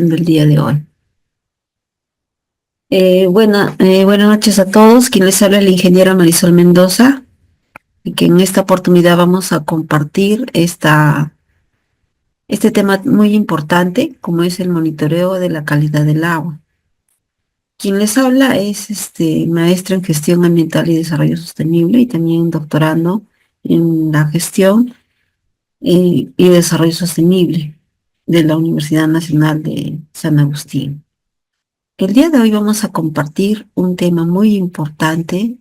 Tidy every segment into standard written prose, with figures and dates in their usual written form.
del día de hoy. Buenas noches a todos. Quien les habla es la ingeniera Marisol Mendoza, y que en esta oportunidad vamos a compartir este tema muy importante, como es el monitoreo de la calidad del agua. Quien les habla es maestra en gestión ambiental y desarrollo sostenible y también doctorando en la gestión y desarrollo sostenible de la Universidad Nacional de San Agustín. El día de hoy vamos a compartir un tema muy importante,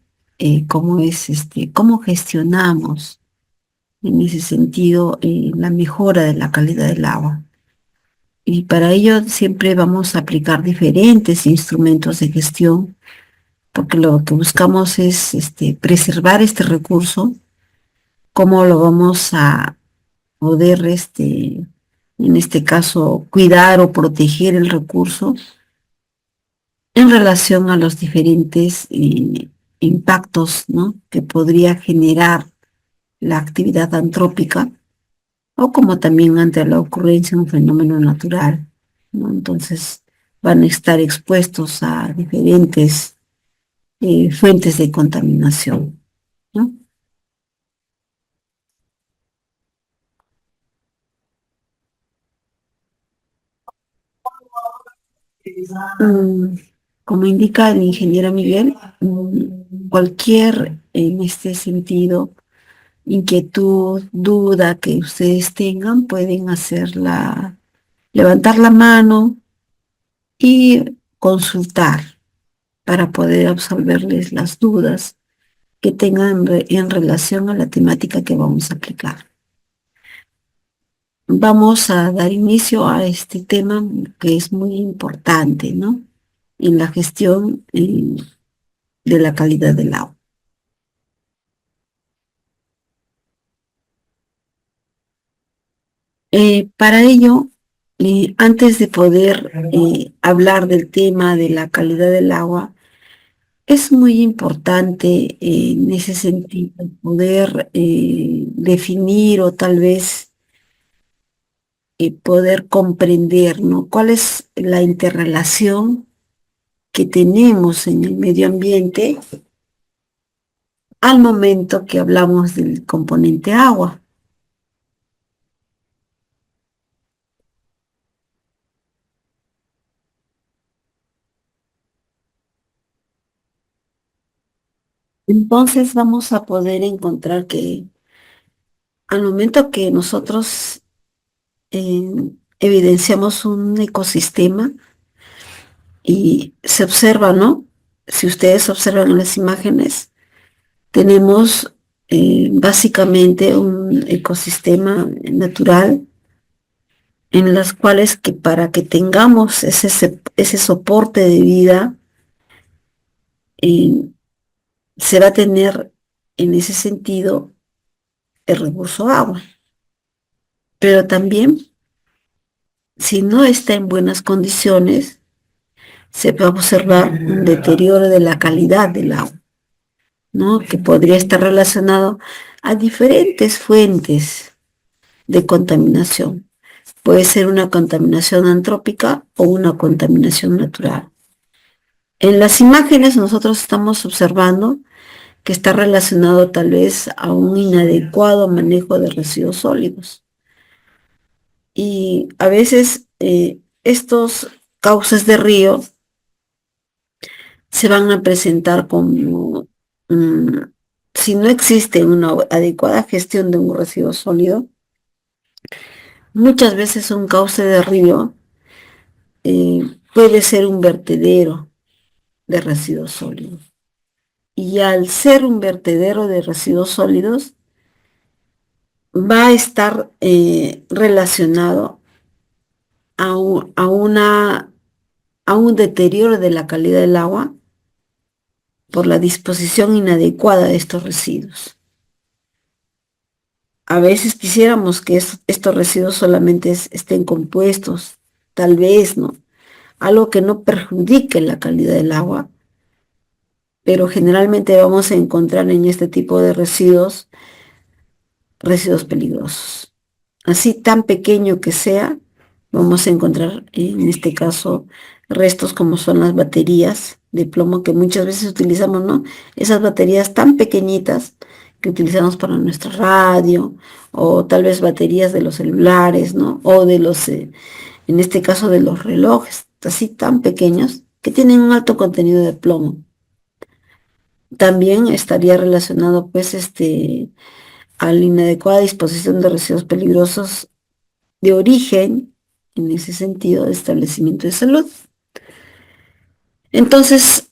como es cómo gestionamos en ese sentido la mejora de la calidad del agua. Y para ello siempre vamos a aplicar diferentes instrumentos de gestión, porque lo que buscamos es preservar este recurso, cómo lo vamos a poder, en este caso, cuidar o proteger el recurso en relación a los diferentes impactos, ¿no?, que podría generar la actividad antrópica, o como también ante la ocurrencia de un fenómeno natural, ¿no? Entonces van a estar expuestos a diferentes fuentes de contaminación, ¿no? Mm, Como indica el ingeniero Miguel, cualquier en este sentido inquietud, duda que ustedes tengan, pueden levantar la mano y consultar para poder absolverles las dudas que tengan en relación a la temática que vamos a aplicar. Vamos a dar inicio a este tema que es muy importante, ¿no?, en la gestión de la calidad del agua. Para ello, antes de poder hablar del tema de la calidad del agua, es muy importante en ese sentido poder definir o tal vez poder comprender, ¿no?, cuál es la interrelación que tenemos en el medio ambiente al momento que hablamos del componente agua. Entonces vamos a poder encontrar que al momento que nosotros eh, evidenciamos un ecosistema y se observa, ¿no? Si ustedes observan en las imágenes, tenemos básicamente un ecosistema natural en las cuales que para que tengamos ese soporte de vida, eh, se va a tener en ese sentido el recurso agua. Pero también, si no está en buenas condiciones, se va a observar un deterioro de la calidad del agua, ¿no?, que podría estar relacionado a diferentes fuentes de contaminación. Puede ser una contaminación antrópica o una contaminación natural. En las imágenes nosotros estamos observando que está relacionado tal vez a un inadecuado manejo de residuos sólidos. Y a veces estos cauces de río se van a presentar como, mm, si no existe una adecuada gestión de un residuo sólido, muchas veces un cauce de río puede ser un vertedero de residuos sólidos. Y al ser un vertedero de residuos sólidos, va a estar relacionado a un deterioro de la calidad del agua por la disposición inadecuada de estos residuos. A veces quisiéramos que estos residuos solamente estén compuestos, tal vez, ¿no?, algo que no perjudique la calidad del agua, pero generalmente vamos a encontrar en este tipo de residuos peligrosos. Así tan pequeño que sea, vamos a encontrar en este caso restos como son las baterías de plomo que muchas veces utilizamos, ¿no? Esas baterías tan pequeñitas que utilizamos para nuestra radio, o tal vez baterías de los celulares, ¿no? O de los, en este caso de los relojes, así tan pequeños, que tienen un alto contenido de plomo. También estaría relacionado, pues, a la inadecuada disposición de residuos peligrosos de origen, en ese sentido, de establecimiento de salud. Entonces,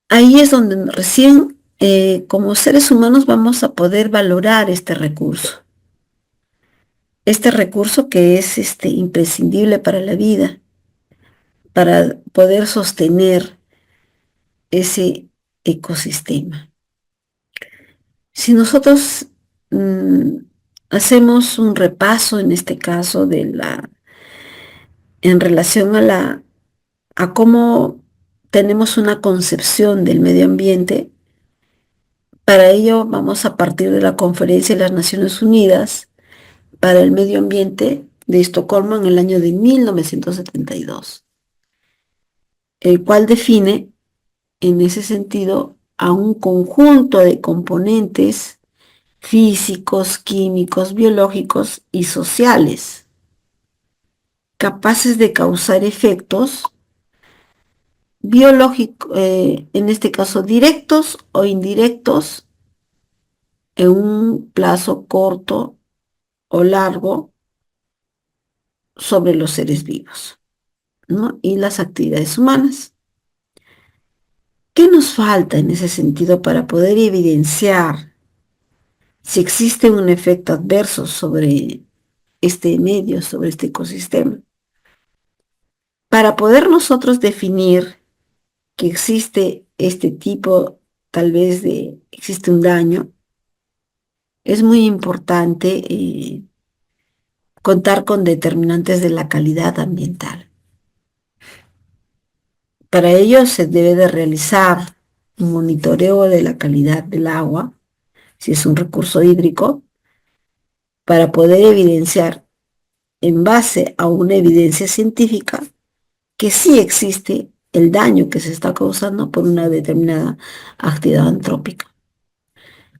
ahí es donde recién, como seres humanos, vamos a poder valorar este recurso. Este recurso que es imprescindible para la vida, para poder sostener ese ecosistema. Si nosotros hacemos un repaso, en este caso, en relación a cómo tenemos una concepción del medio ambiente, para ello vamos a partir de la Conferencia de las Naciones Unidas para el Medio Ambiente de Estocolmo en el año de 1972, el cual define en ese sentido a un conjunto de componentes físicos, químicos, biológicos y sociales, capaces de causar efectos biológicos, en este caso directos o indirectos, en un plazo corto o largo sobre los seres vivos, ¿no? Y las actividades humanas. ¿Qué nos falta en ese sentido para poder evidenciar si existe un efecto adverso sobre este medio, sobre este ecosistema? Para poder nosotros definir que existe este tipo, tal vez existe un daño, es muy importante contar con determinantes de la calidad ambiental. Para ello se debe de realizar un monitoreo de la calidad del agua, si es un recurso hídrico, para poder evidenciar en base a una evidencia científica que sí existe el daño que se está causando por una determinada actividad antrópica.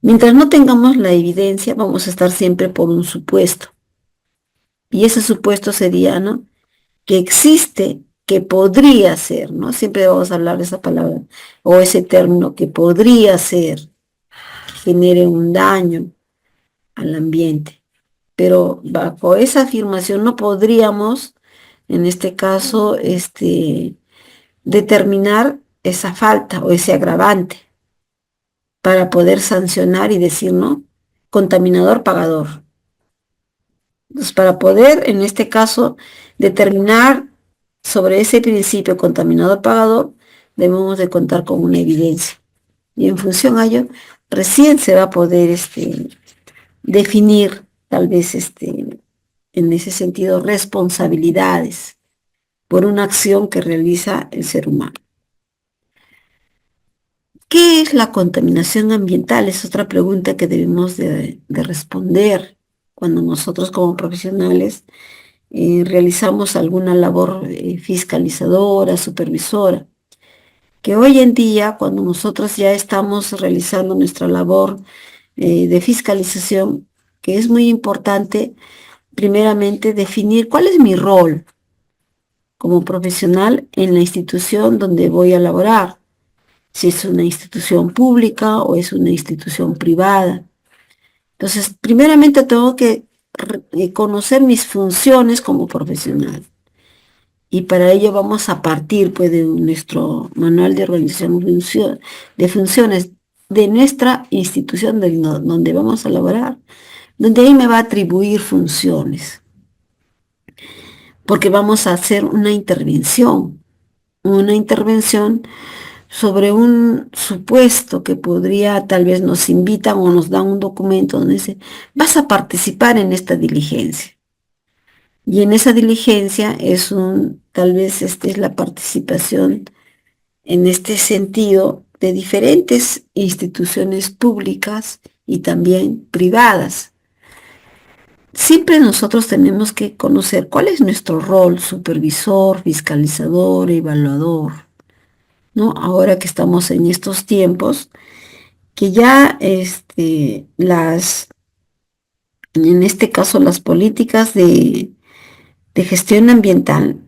Mientras no tengamos la evidencia, vamos a estar siempre por un supuesto. Y ese supuesto sería, ¿no?, que existe, que podría ser, ¿no? Siempre vamos a hablar de esa palabra o ese término, que podría ser, que genere un daño al ambiente. Pero bajo esa afirmación no podríamos, en este caso, determinar esa falta o ese agravante para poder sancionar y decir, ¿no?, contaminador pagador. Entonces, para poder, en este caso, determinar sobre ese principio contaminador pagador, debemos de contar con una evidencia. Y en función a ello, recién se va a poder definir, tal vez, en ese sentido, responsabilidades por una acción que realiza el ser humano. ¿Qué es la contaminación ambiental? Es otra pregunta que debemos de responder cuando nosotros como profesionales realizamos alguna labor fiscalizadora, supervisora, que hoy en día, cuando nosotros ya estamos realizando nuestra labor de fiscalización, que es muy importante, primeramente, definir cuál es mi rol como profesional en la institución donde voy a laborar, si es una institución pública o es una institución privada. Entonces, primeramente tengo que conocer mis funciones como profesional. Y para ello vamos a partir, pues, de nuestro manual de organización de funciones de nuestra institución donde vamos a laborar, donde ahí me va a atribuir funciones, porque vamos a hacer una intervención sobre un supuesto que podría, tal vez nos invitan o nos dan un documento donde dice, vas a participar en esta diligencia. Y en esa diligencia tal vez es la participación en este sentido de diferentes instituciones públicas y también privadas. siempre nosotros tenemos que conocer cuál es nuestro rol: supervisor, fiscalizador, evaluador, ¿no? Ahora que estamos en estos tiempos, que ya en este caso, las políticas de gestión ambiental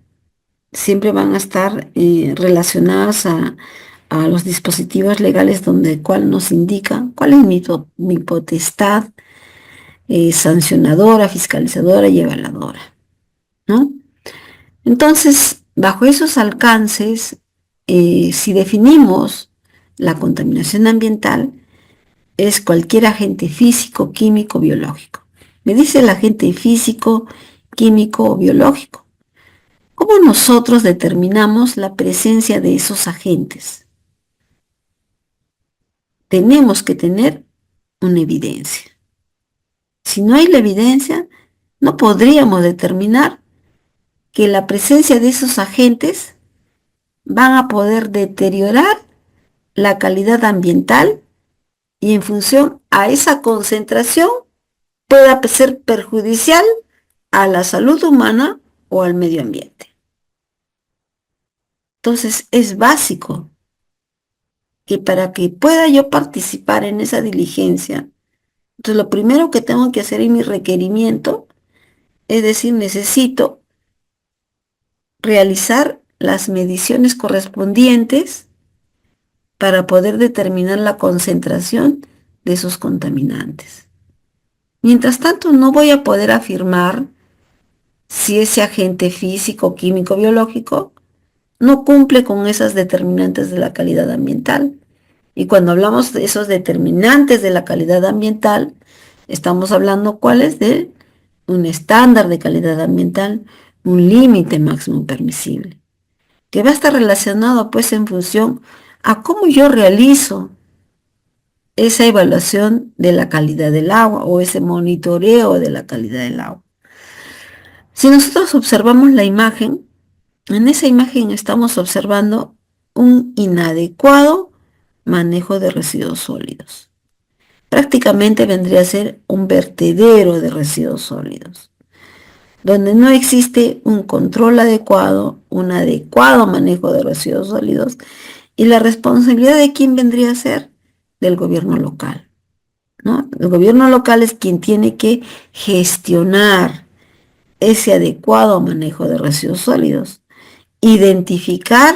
siempre van a estar relacionadas a los dispositivos legales donde cual nos indica cuál es mi potestad sancionadora, fiscalizadora y evaluadora, ¿no? Entonces, bajo esos alcances, si definimos la contaminación ambiental, es cualquier agente físico, químico, biológico. Me dice el agente físico, químico o biológico. ¿Cómo nosotros determinamos la presencia de esos agentes? Tenemos que tener una evidencia. Si no hay la evidencia, no podríamos determinar que la presencia de esos agentes van a poder deteriorar la calidad ambiental y en función a esa concentración pueda ser perjudicial a la salud humana o al medio ambiente. Entonces es básico que para que pueda yo participar en esa diligencia, entonces lo primero que tengo que hacer en mi requerimiento es decir, necesito realizar las mediciones correspondientes para poder determinar la concentración de esos contaminantes. Mientras tanto, no voy a poder afirmar si ese agente físico, químico, biológico no cumple con esas determinantes de la calidad ambiental. Y cuando hablamos de esos determinantes de la calidad ambiental, estamos hablando cuáles de un estándar de calidad ambiental, un límite máximo permisible, que va a estar relacionado pues en función a cómo yo realizo esa evaluación de la calidad del agua o ese monitoreo de la calidad del agua. Si nosotros observamos la imagen, en esa imagen estamos observando un inadecuado manejo de residuos sólidos. Prácticamente vendría a ser un vertedero de residuos sólidos, donde no existe un control adecuado, un adecuado manejo de residuos sólidos, y la responsabilidad de quién vendría a ser del gobierno local, ¿no? El gobierno local es quien tiene que gestionar ese adecuado manejo de residuos sólidos, identificar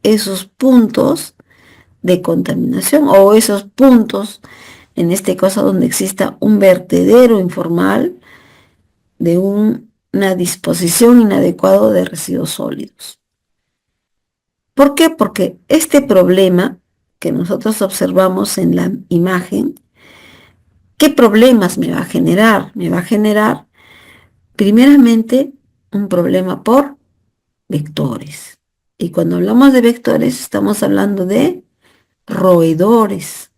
esos puntos de contaminación o esos puntos, en este caso donde exista un vertedero informal de una disposición inadecuada de residuos sólidos. ¿Por qué? Porque este problema que nosotros observamos en la imagen, ¿qué problemas me va a generar? Me va a generar primeramente un problema por vectores. Y cuando hablamos de vectores estamos hablando de roedores.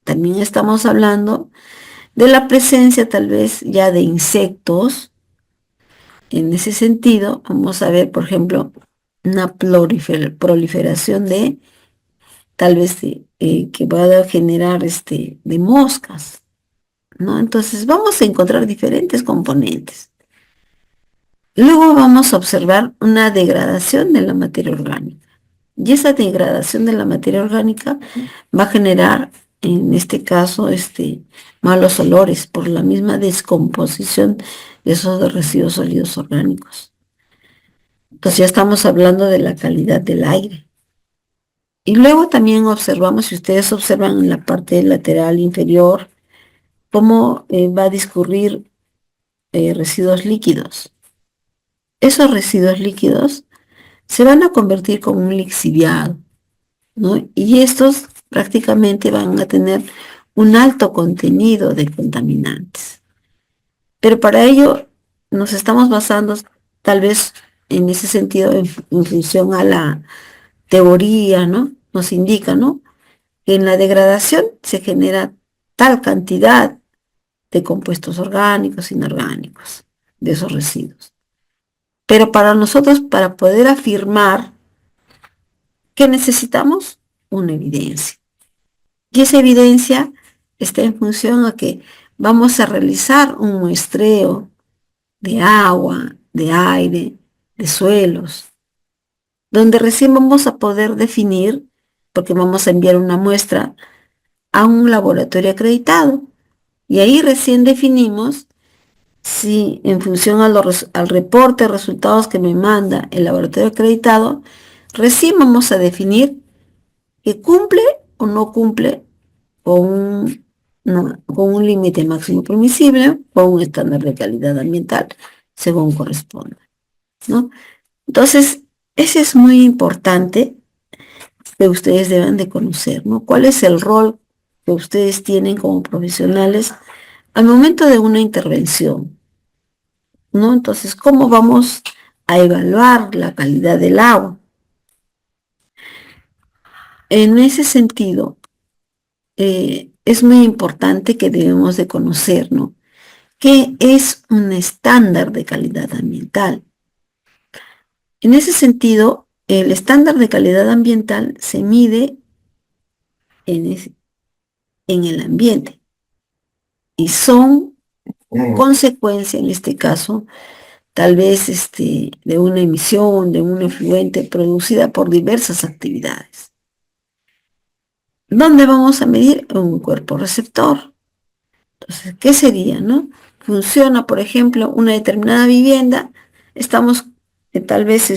También estamos hablando de la presencia tal vez ya de insectos. En ese sentido, vamos a ver, por ejemplo, una proliferación de tal vez que va a generar de moscas, ¿no? Entonces vamos a encontrar diferentes componentes. Luego vamos a observar una degradación de la materia orgánica. Y esa degradación de la materia orgánica va a generar, en este caso, malos olores por la misma descomposición de esos residuos sólidos orgánicos. Entonces ya estamos hablando de la calidad del aire. Y luego también observamos, si ustedes observan en la parte lateral inferior, cómo va a discurrir residuos líquidos. Esos residuos líquidos se van a convertir como un lixiviado, ¿no? Y estos prácticamente van a tener un alto contenido de contaminantes. Pero para ello nos estamos basando tal vez en ese sentido en función a la teoría, ¿no? Nos indica, ¿no? Que en la degradación se genera tal cantidad de compuestos orgánicos, inorgánicos, de esos residuos. Pero para nosotros, para poder afirmar que necesitamos una evidencia. Y esa evidencia está en función a que vamos a realizar un muestreo de agua, de aire, de suelos, donde recién vamos a poder definir, porque vamos a enviar una muestra a un laboratorio acreditado, y ahí recién definimos si en función al reporte de resultados que me manda el laboratorio acreditado, recién vamos a definir que cumple o no cumple con con un límite máximo permisible o un estándar de calidad ambiental, según corresponda, ¿no? Entonces, ese es muy importante que ustedes deben de conocer, ¿no? ¿Cuál es el rol que ustedes tienen como profesionales al momento de una intervención, ¿no? Entonces, ¿cómo vamos a evaluar la calidad del agua? En ese sentido, es muy importante que debemos de conocer, ¿no? ¿Qué es un estándar de calidad ambiental? En ese sentido, el estándar de calidad ambiental se mide en, en el ambiente y son consecuencia, en este caso, tal vez de una emisión, de un efluente producida por diversas actividades. ¿Dónde vamos a medir? Un cuerpo receptor. Entonces, ¿qué sería, no? Funciona, por ejemplo, una determinada vivienda, estamos tal vez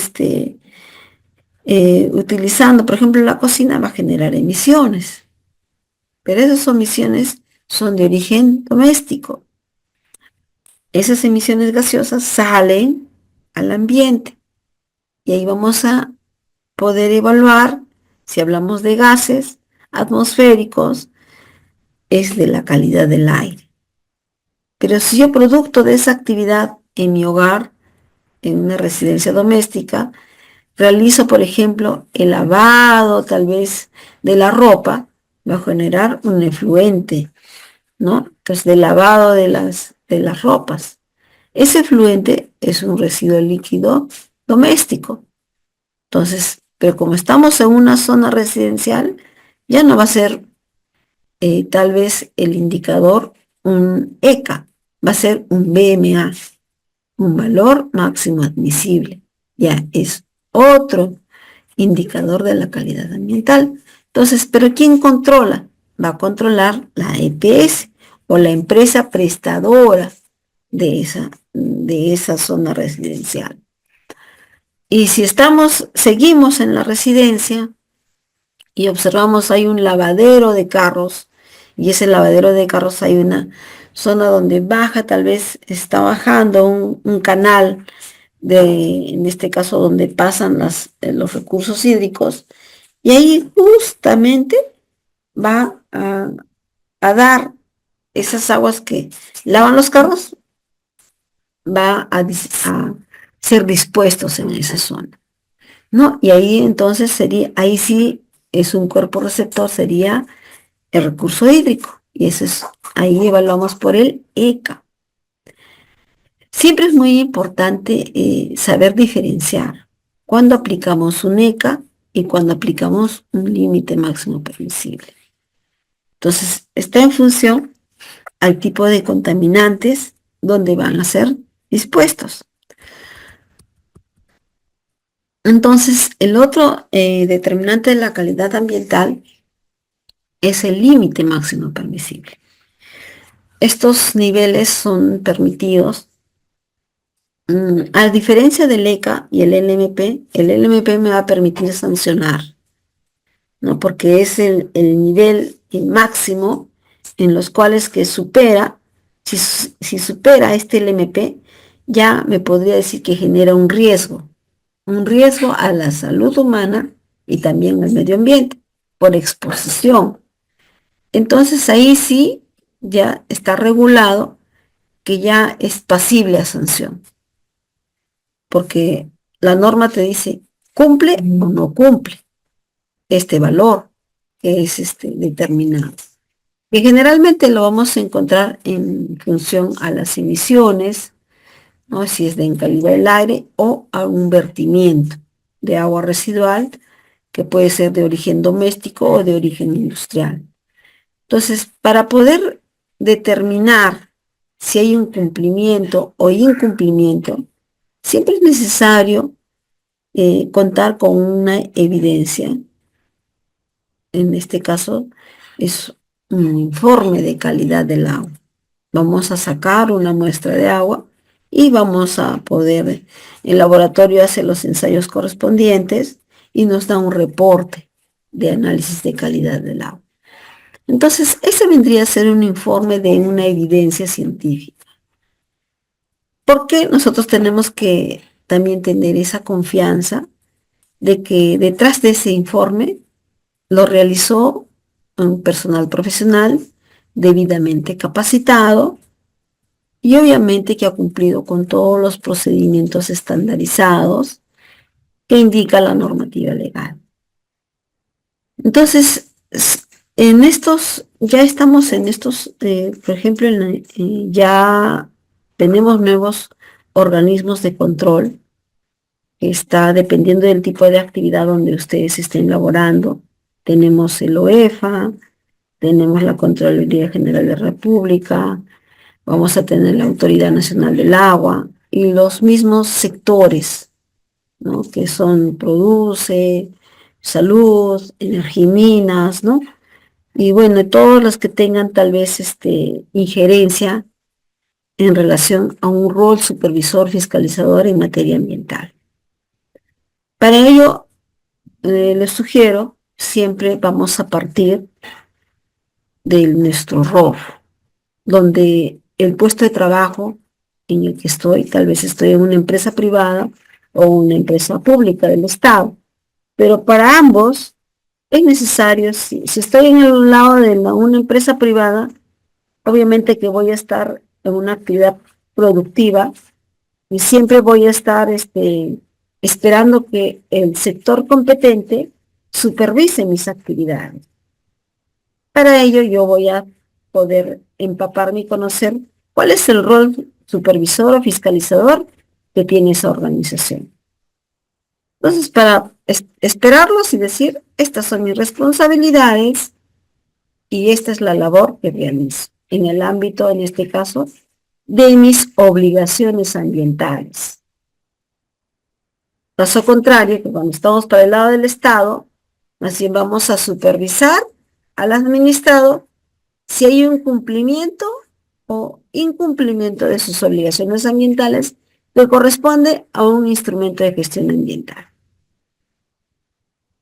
utilizando, por ejemplo, la cocina va a generar emisiones, pero esas emisiones son de origen doméstico. Esas emisiones gaseosas salen al ambiente y ahí vamos a poder evaluar, si hablamos de gases atmosféricos, es de la calidad del aire. Pero si yo producto de esa actividad en mi hogar, en una residencia doméstica, realizo, por ejemplo, el lavado tal vez de la ropa, va a generar un efluente, ¿no? Entonces, del lavado de las ropas. Ese efluente es un residuo líquido doméstico. Entonces, pero como estamos en una zona residencial, ya no va a ser tal vez el indicador un ECA, va a ser un BMA, un valor máximo admisible. Ya es otro indicador de la calidad ambiental. Entonces, ¿pero quién controla? Va a controlar la EPS o la empresa prestadora de esa zona residencial. Y si seguimos en la residencia y observamos hay un lavadero de carros, y ese lavadero de carros hay una zona donde baja, tal vez está bajando un canal en este caso donde pasan los recursos hídricos, y ahí justamente va a dar esas aguas que lavan los carros, va a ser dispuestos en esa zona, ¿no? Y ahí entonces ahí sí es un cuerpo receptor, sería el recurso hídrico, y ahí evaluamos por el ECA. Siempre es muy importante saber diferenciar cuando aplicamos un ECA y cuando aplicamos un límite máximo permisible. Entonces, está en función al tipo de contaminantes donde van a ser dispuestos. Entonces, el otro determinante de la calidad ambiental es el límite máximo permisible. Estos niveles son permitidos. A diferencia del ECA y el LMP me va a permitir sancionar, ¿no? Porque es el nivel máximo en los cuales que supera, si supera este LMP, ya me podría decir que genera un riesgo a la salud humana y también al medio ambiente por exposición. Entonces ahí sí ya está regulado que ya es pasible a sanción, porque la norma te dice cumple o no cumple este valor que es determinado. Que generalmente lo vamos a encontrar en función a las emisiones, ¿no? Si es en calidad del aire o a un vertimiento de agua residual que puede ser de origen doméstico o de origen industrial. Entonces, para poder determinar si hay un cumplimiento o incumplimiento, siempre es necesario contar con una evidencia. En este caso es un informe de calidad del agua. Vamos a sacar una muestra de agua y vamos a poder, el laboratorio hace los ensayos correspondientes y nos da un reporte de análisis de calidad del agua. Entonces, ese vendría a ser un informe de una evidencia científica. Porque nosotros tenemos que también tener esa confianza de que detrás de ese informe lo realizó un personal profesional debidamente capacitado y obviamente que ha cumplido con todos los procedimientos estandarizados que indica la normativa legal. Entonces, en estos, ya estamos en estos, por ejemplo, ya tenemos nuevos organismos de control, que está dependiendo del tipo de actividad donde ustedes estén laborando. Tenemos el OEFA, tenemos la Contraloría General de la República, vamos a tener la Autoridad Nacional del Agua y los mismos sectores, ¿no? Que son Produce, Salud, Energía y Minas, ¿no? Y bueno, todos los que tengan tal vez injerencia en relación a un rol supervisor fiscalizador en materia ambiental. Para ello, les sugiero, siempre vamos a partir de nuestro rol, donde el puesto de trabajo en el que estoy, tal vez estoy en una empresa privada o una empresa pública del Estado, pero para ambos es necesario, si estoy en el lado de una empresa privada, obviamente que voy a estar en una actividad productiva y siempre voy a estar esperando que el sector competente supervise mis actividades. Para ello yo voy a poder empaparme y conocer cuál es el rol supervisor o fiscalizador que tiene esa organización. Entonces, para esperarlos y decir, estas son mis responsabilidades y esta es la labor que realizo en el ámbito, en este caso, de mis obligaciones ambientales. Caso contrario, que cuando estamos para el lado del Estado, más bien vamos a supervisar al administrado si hay un cumplimiento o incumplimiento de sus obligaciones ambientales que corresponde a un instrumento de gestión ambiental.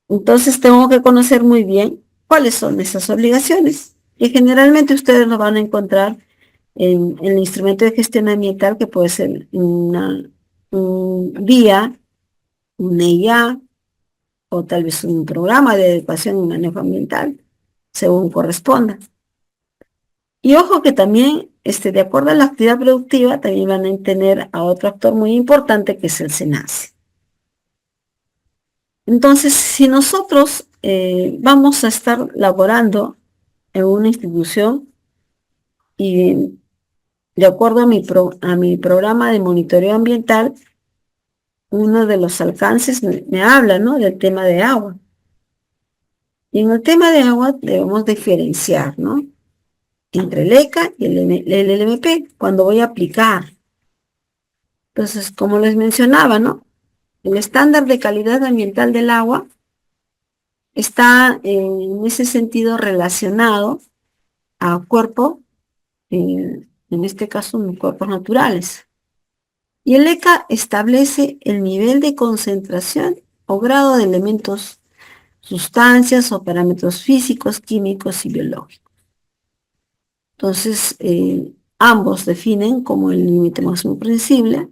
Entonces tengo que conocer muy bien cuáles son esas obligaciones, que generalmente ustedes lo van a encontrar en el instrumento de gestión ambiental, que puede ser un guía, un EIA, o tal vez un programa de adecuación y manejo ambiental, según corresponda. Y ojo que también, de acuerdo a la actividad productiva, también van a tener a otro actor muy importante, que es el SENACE. Entonces, si nosotros vamos a estar laborando en una institución y de acuerdo a mi programa de monitoreo ambiental, uno de los alcances me habla, ¿no?, del tema de agua. Y en el tema de agua debemos diferenciar, ¿no?, entre el ECA y el LMP, cuando voy a aplicar. Entonces, como les mencionaba, ¿no?, el estándar de calidad ambiental del agua está en ese sentido relacionado a cuerpo, en este caso, cuerpos naturales. Y el ECA establece el nivel de concentración o grado de elementos, sustancias o parámetros físicos, químicos y biológicos. Entonces, ambos definen como el límite máximo permisible,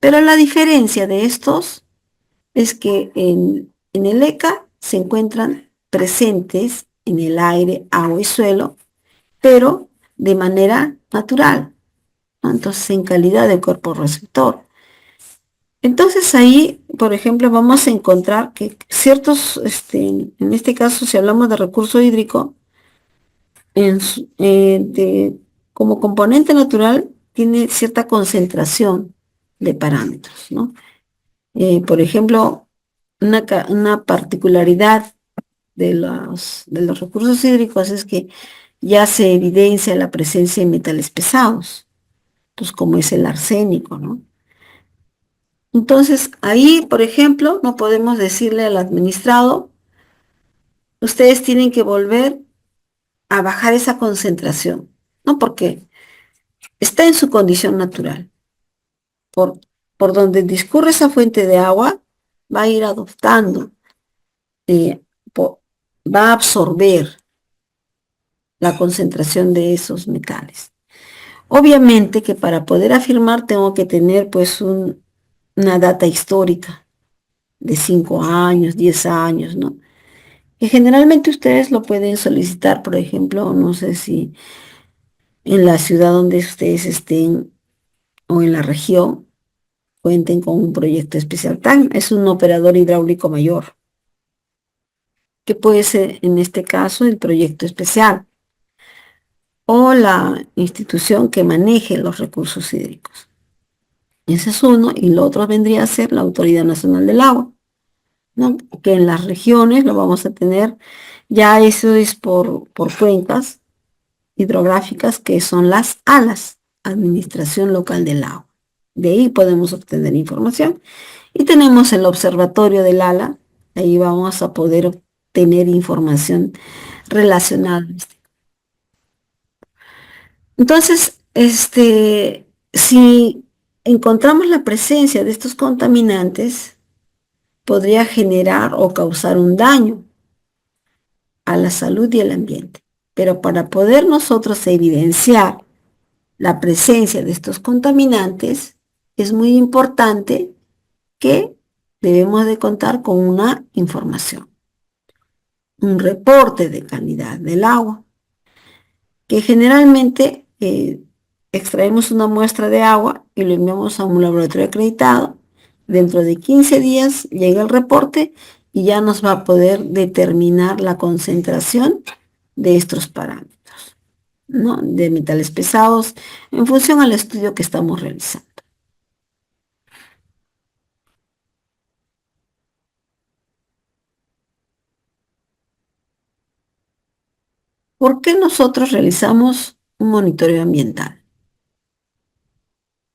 pero la diferencia de estos es que en el ECA se encuentran presentes en el aire, agua y suelo, pero de manera natural, ¿no? Entonces, en calidad de cuerpo receptor. Entonces ahí, por ejemplo, vamos a encontrar que ciertos, en este caso, si hablamos de recurso hídrico, como componente natural, tiene cierta concentración de parámetros, ¿no? Por ejemplo, una particularidad de los recursos hídricos es que ya se evidencia la presencia de metales pesados, pues como es el arsénico, ¿no? Entonces, ahí, por ejemplo, no podemos decirle al administrado, ustedes tienen que volver a bajar esa concentración, ¿no? Porque está en su condición natural. Por, por donde discurre esa fuente de agua, va a ir adoptando, eh, po- va a absorber la concentración de esos metales. Obviamente que para poder afirmar tengo que tener pues una data histórica de 5 años, 10 años, ¿no? Que generalmente ustedes lo pueden solicitar, por ejemplo, no sé si en la ciudad donde ustedes estén o en la región cuenten con un proyecto especial. TAN es un operador hidráulico mayor, que puede ser en este caso el proyecto especial o la institución que maneje los recursos hídricos. Ese es uno, y lo otro vendría a ser la Autoridad Nacional del Agua, ¿no? Que en las regiones lo vamos a tener, ya eso es por cuencas hidrográficas, que son las ALAS, Administración Local del Agua. De ahí podemos obtener información. Y tenemos el observatorio del ALA, ahí vamos a poder obtener información relacionada. Entonces, si encontramos la presencia de estos contaminantes, podría generar o causar un daño a la salud y el ambiente. Pero para poder nosotros evidenciar la presencia de estos contaminantes, es muy importante que debemos de contar con una información, un reporte de calidad del agua, que generalmente extraemos una muestra de agua y lo enviamos a un laboratorio acreditado. Dentro de 15 días llega el reporte y ya nos va a poder determinar la concentración de estos parámetros, ¿no? De metales pesados en función al estudio que estamos realizando. ¿Por qué nosotros realizamos un monitoreo ambiental?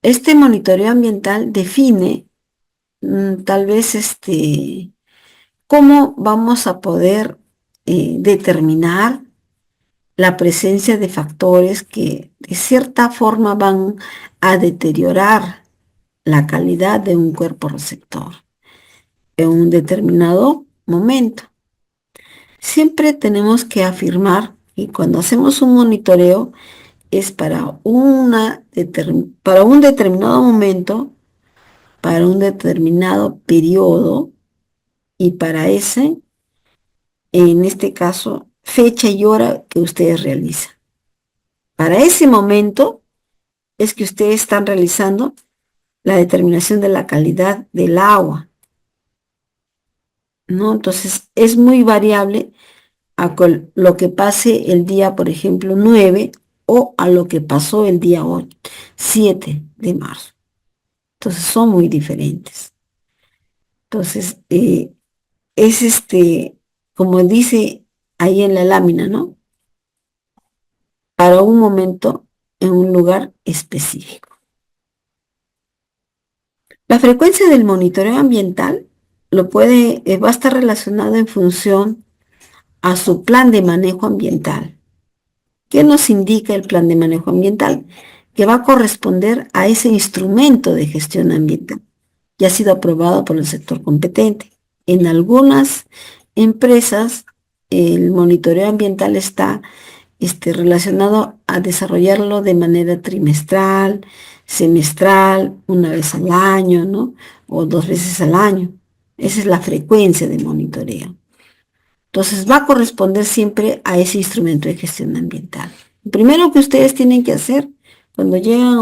Este monitoreo ambiental define tal vez cómo vamos a poder determinar la presencia de factores que de cierta forma van a deteriorar la calidad de un cuerpo receptor en un determinado momento. Siempre tenemos que afirmar que cuando hacemos un monitoreo es para para un determinado momento, para un determinado periodo y para ese, en este caso, fecha y hora que ustedes realizan. Para ese momento es que ustedes están realizando la determinación de la calidad del agua, ¿no? Entonces, es muy variable a lo que pase el día, por ejemplo, 9 o a lo que pasó el día 8, 7 de marzo. Entonces, son muy diferentes. Entonces, es como dice ahí en la lámina, ¿no? Para un momento en un lugar específico. La frecuencia del monitoreo ambiental va a estar relacionado en función a su plan de manejo ambiental. ¿Qué nos indica el plan de manejo ambiental? Que va a corresponder a ese instrumento de gestión ambiental. Ya ha sido aprobado por el sector competente. En algunas empresas, el monitoreo ambiental está relacionado a desarrollarlo de manera trimestral, semestral, una vez al año, ¿no? O 2 veces al año. Esa es la frecuencia de monitoreo. Entonces va a corresponder siempre a ese instrumento de gestión ambiental. Lo primero que ustedes tienen que hacer cuando llegan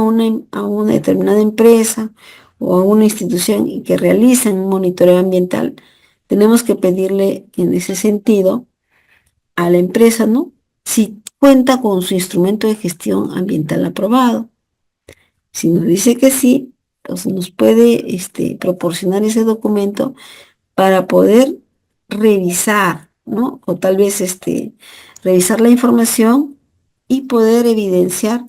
a una determinada empresa o a una institución y que realizan un monitoreo ambiental, tenemos que pedirle en ese sentido a la empresa, ¿no? Si cuenta con su instrumento de gestión ambiental aprobado. Si nos dice que sí, entonces nos puede proporcionar ese documento para poder revisar, ¿no? O tal vez revisar la información y poder evidenciar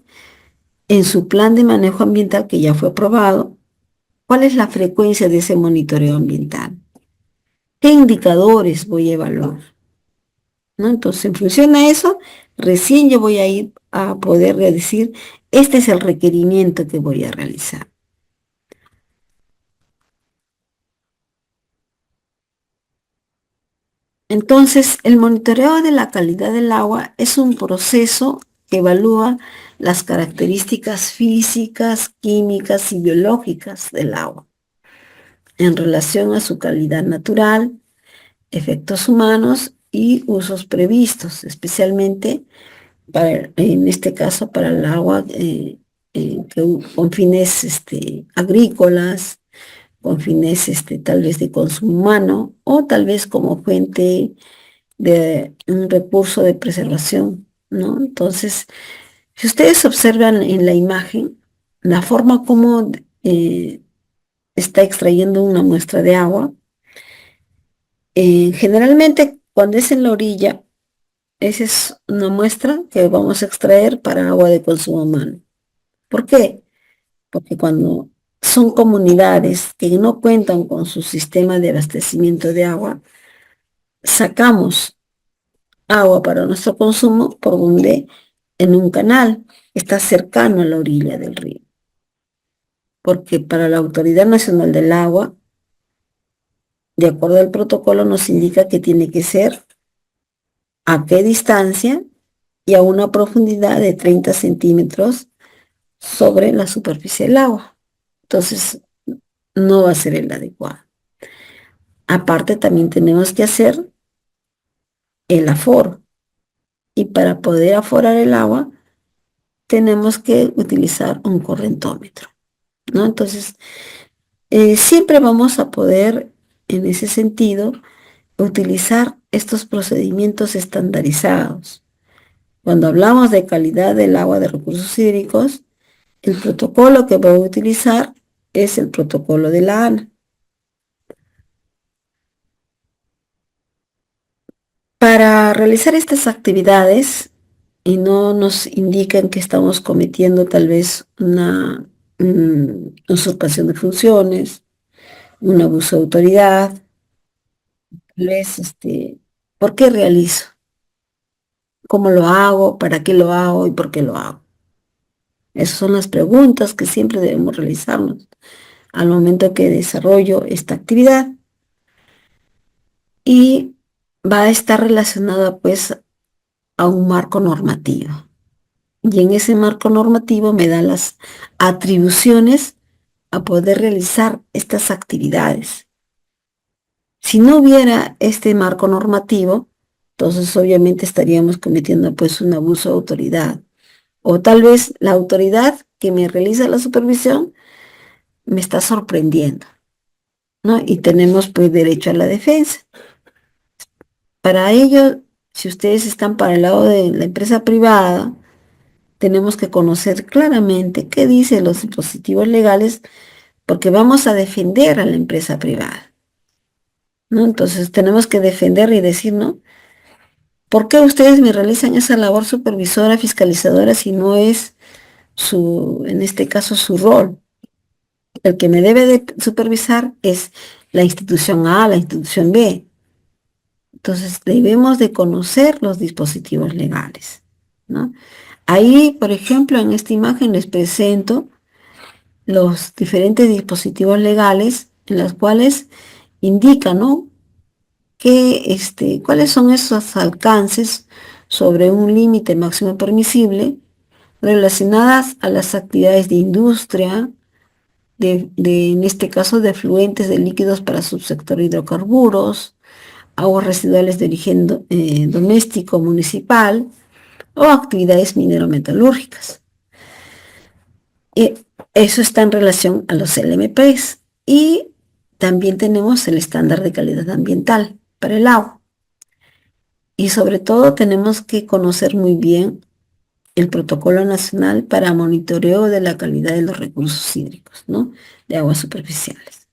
en su plan de manejo ambiental que ya fue aprobado, cuál es la frecuencia de ese monitoreo ambiental, qué indicadores voy a evaluar, ¿no? Entonces, en función a eso, recién yo voy a ir a poder decir, este es el requerimiento que voy a realizar. Entonces, el monitoreo de la calidad del agua es un proceso que evalúa las características físicas, químicas y biológicas del agua en relación a su calidad natural, efectos humanos y usos previstos, especialmente para, en este caso para el agua con fines agrícolas, con fines tal vez de consumo humano o tal vez como fuente de un recurso de preservación, ¿no? Entonces, si ustedes observan en la imagen la forma como está extrayendo una muestra de agua, generalmente cuando es en la orilla, esa es una muestra que vamos a extraer para agua de consumo humano. ¿Por qué? Porque cuando son comunidades que no cuentan con su sistema de abastecimiento de agua, sacamos agua para nuestro consumo por donde en un canal está cercano a la orilla del río. Porque para la Autoridad Nacional del Agua, de acuerdo al protocolo, nos indica que tiene que ser a qué distancia y a una profundidad de 30 centímetros sobre la superficie del agua. Entonces, no va a ser el adecuado. Aparte, también tenemos que hacer el aforo. Y para poder aforar el agua, tenemos que utilizar un correntómetro, ¿no? Entonces, siempre vamos a poder, en ese sentido, utilizar estos procedimientos estandarizados. Cuando hablamos de calidad del agua de recursos hídricos, el protocolo que voy a utilizar es el protocolo de la ANA. Para realizar estas actividades y no nos indican que estamos cometiendo tal vez una usurpación de funciones, un abuso de autoridad, tal vez, ¿por qué realizo? ¿Cómo lo hago? ¿Para qué lo hago? ¿Y por qué lo hago? Esas son las preguntas que siempre debemos realizarnos al momento que desarrollo esta actividad y va a estar relacionada pues a un marco normativo. Y en ese marco normativo me da las atribuciones a poder realizar estas actividades. Si no hubiera este marco normativo, entonces obviamente estaríamos cometiendo pues un abuso de autoridad. O tal vez la autoridad que me realiza la supervisión me está sorprendiendo, ¿no? Y tenemos pues derecho a la defensa. Para ello, si ustedes están para el lado de la empresa privada, tenemos que conocer claramente qué dicen los dispositivos legales porque vamos a defender a la empresa privada, ¿no? Entonces tenemos que defender y decir, ¿no? ¿Por qué ustedes me realizan esa labor supervisora, fiscalizadora, si no es en este caso, su rol? El que me debe de supervisar es la institución A, la institución B. Entonces debemos de conocer los dispositivos legales, ¿no? Ahí, por ejemplo, en esta imagen les presento los diferentes dispositivos legales en los cuales indican, ¿no? Cuáles son esos alcances sobre un límite máximo permisible relacionadas a las actividades de industria, en este caso de efluentes de líquidos para subsector hidrocarburos, aguas residuales de origen doméstico municipal o actividades minerometalúrgicas. Y eso está en relación a los LMPs. Y también tenemos el estándar de calidad ambiental para el agua. Y sobre todo tenemos que conocer muy bien el Protocolo Nacional para Monitoreo de la Calidad de los Recursos Hídricos, ¿no? De aguas superficiales.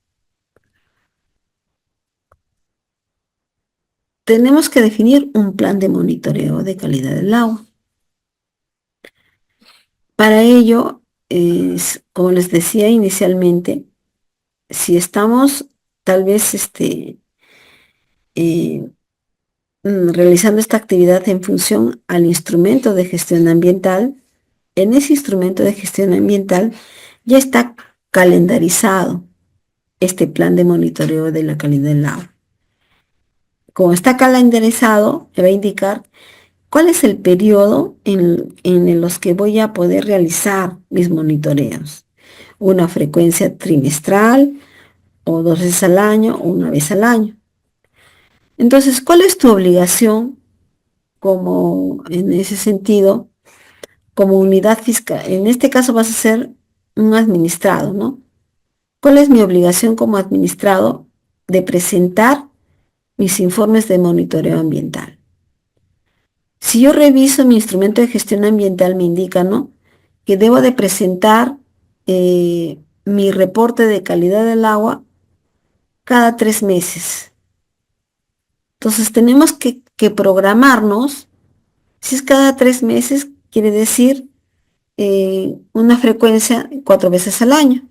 Tenemos que definir un plan de monitoreo de calidad del agua. Para ello, como les decía inicialmente, si estamos tal vez eh, realizando esta actividad en función al instrumento de gestión ambiental, en ese instrumento de gestión ambiental ya está calendarizado este plan de monitoreo de la calidad del agua. Como está calendarizado, me va a indicar cuál es el periodo en los que voy a poder realizar mis monitoreos. Una frecuencia trimestral, o 2 veces al año, o una vez al año. Entonces, ¿cuál es tu obligación como en ese sentido, como unidad fiscal? En este caso vas a ser un administrado, ¿no? ¿Cuál es mi obligación como administrado de presentar mis informes de monitoreo ambiental? Si yo reviso mi instrumento de gestión ambiental, me indica, ¿no?, que debo de presentar mi reporte de calidad del agua cada 3 meses. Entonces tenemos que programarnos. Si es cada 3 meses, quiere decir una frecuencia 4 veces al año.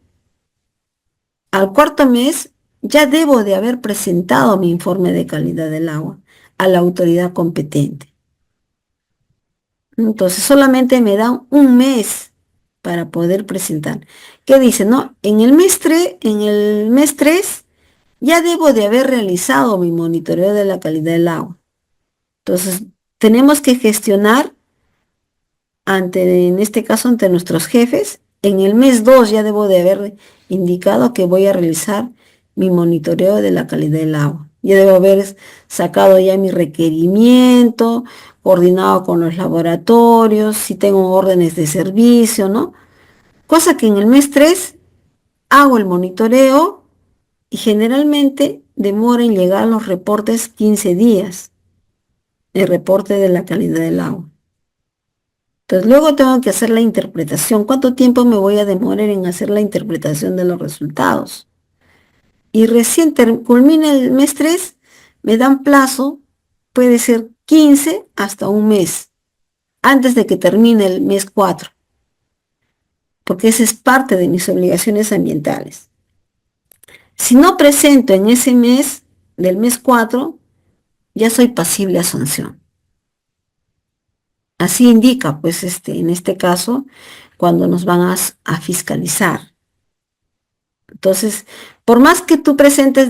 Al cuarto mes ya debo de haber presentado mi informe de calidad del agua a la autoridad competente. Entonces solamente me dan un mes para poder presentar. ¿Qué dice? No, en el mes 3 ya debo de haber realizado mi monitoreo de la calidad del agua. Entonces tenemos que gestionar en este caso, ante nuestros jefes. En el mes 2 ya debo de haber indicado que voy a realizar mi monitoreo de la calidad del agua. Ya debo haber sacado ya mi requerimiento, coordinado con los laboratorios, si tengo órdenes de servicio, ¿no? Cosa que en el mes 3 hago el monitoreo y generalmente demora en llegar los reportes 15 días, el reporte de la calidad del agua. Entonces luego tengo que hacer la interpretación. ¿Cuánto tiempo me voy a demorar en hacer la interpretación de los resultados? Y recién culmina el mes 3, me dan plazo, puede ser 15 hasta un mes, antes de que termine el mes 4, porque esa es parte de mis obligaciones ambientales. Si no presento en ese mes, del mes 4, ya soy pasible a sanción. Así indica, pues, en este caso, cuando nos van a fiscalizar. Entonces, por más que tú presentes,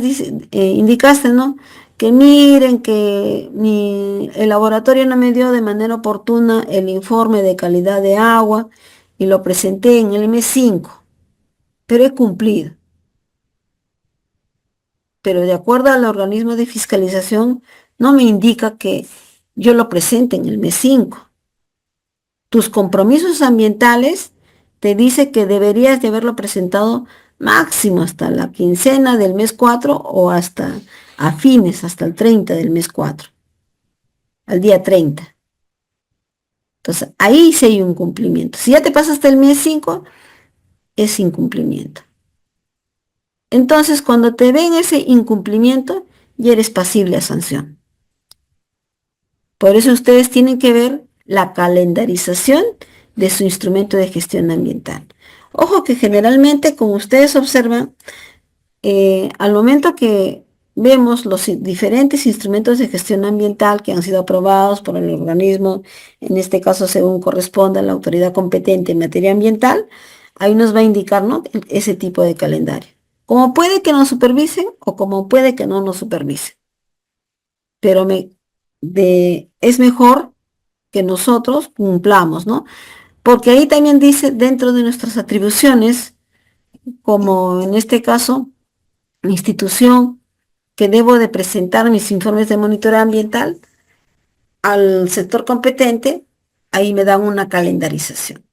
indicaste, ¿no?, que miren que el laboratorio no me dio de manera oportuna el informe de calidad de agua y lo presenté en el mes 5, pero he cumplido. Pero de acuerdo al organismo de fiscalización, no me indica que yo lo presente en el mes 5. Tus compromisos ambientales te dice que deberías de haberlo presentado máximo hasta la quincena del mes 4 o hasta a fines, hasta el 30 del mes 4, al día 30. Entonces, ahí sí hay un cumplimiento. Si ya te pasaste el mes 5, es incumplimiento. Entonces, cuando te ven ese incumplimiento, ya eres pasible a sanción. Por eso ustedes tienen que ver la calendarización de su instrumento de gestión ambiental. Ojo que generalmente, como ustedes observan, al momento que vemos los diferentes instrumentos de gestión ambiental que han sido aprobados por el organismo, en este caso según corresponda a la autoridad competente en materia ambiental, ahí nos va a indicar, ¿no?, ese tipo de calendario. Como puede que nos supervisen o como puede que no nos supervisen. Pero es mejor que nosotros cumplamos, ¿no? Porque ahí también dice, dentro de nuestras atribuciones, como en este caso, institución, que debo de presentar mis informes de monitoreo ambiental al sector competente, ahí me dan una calendarización.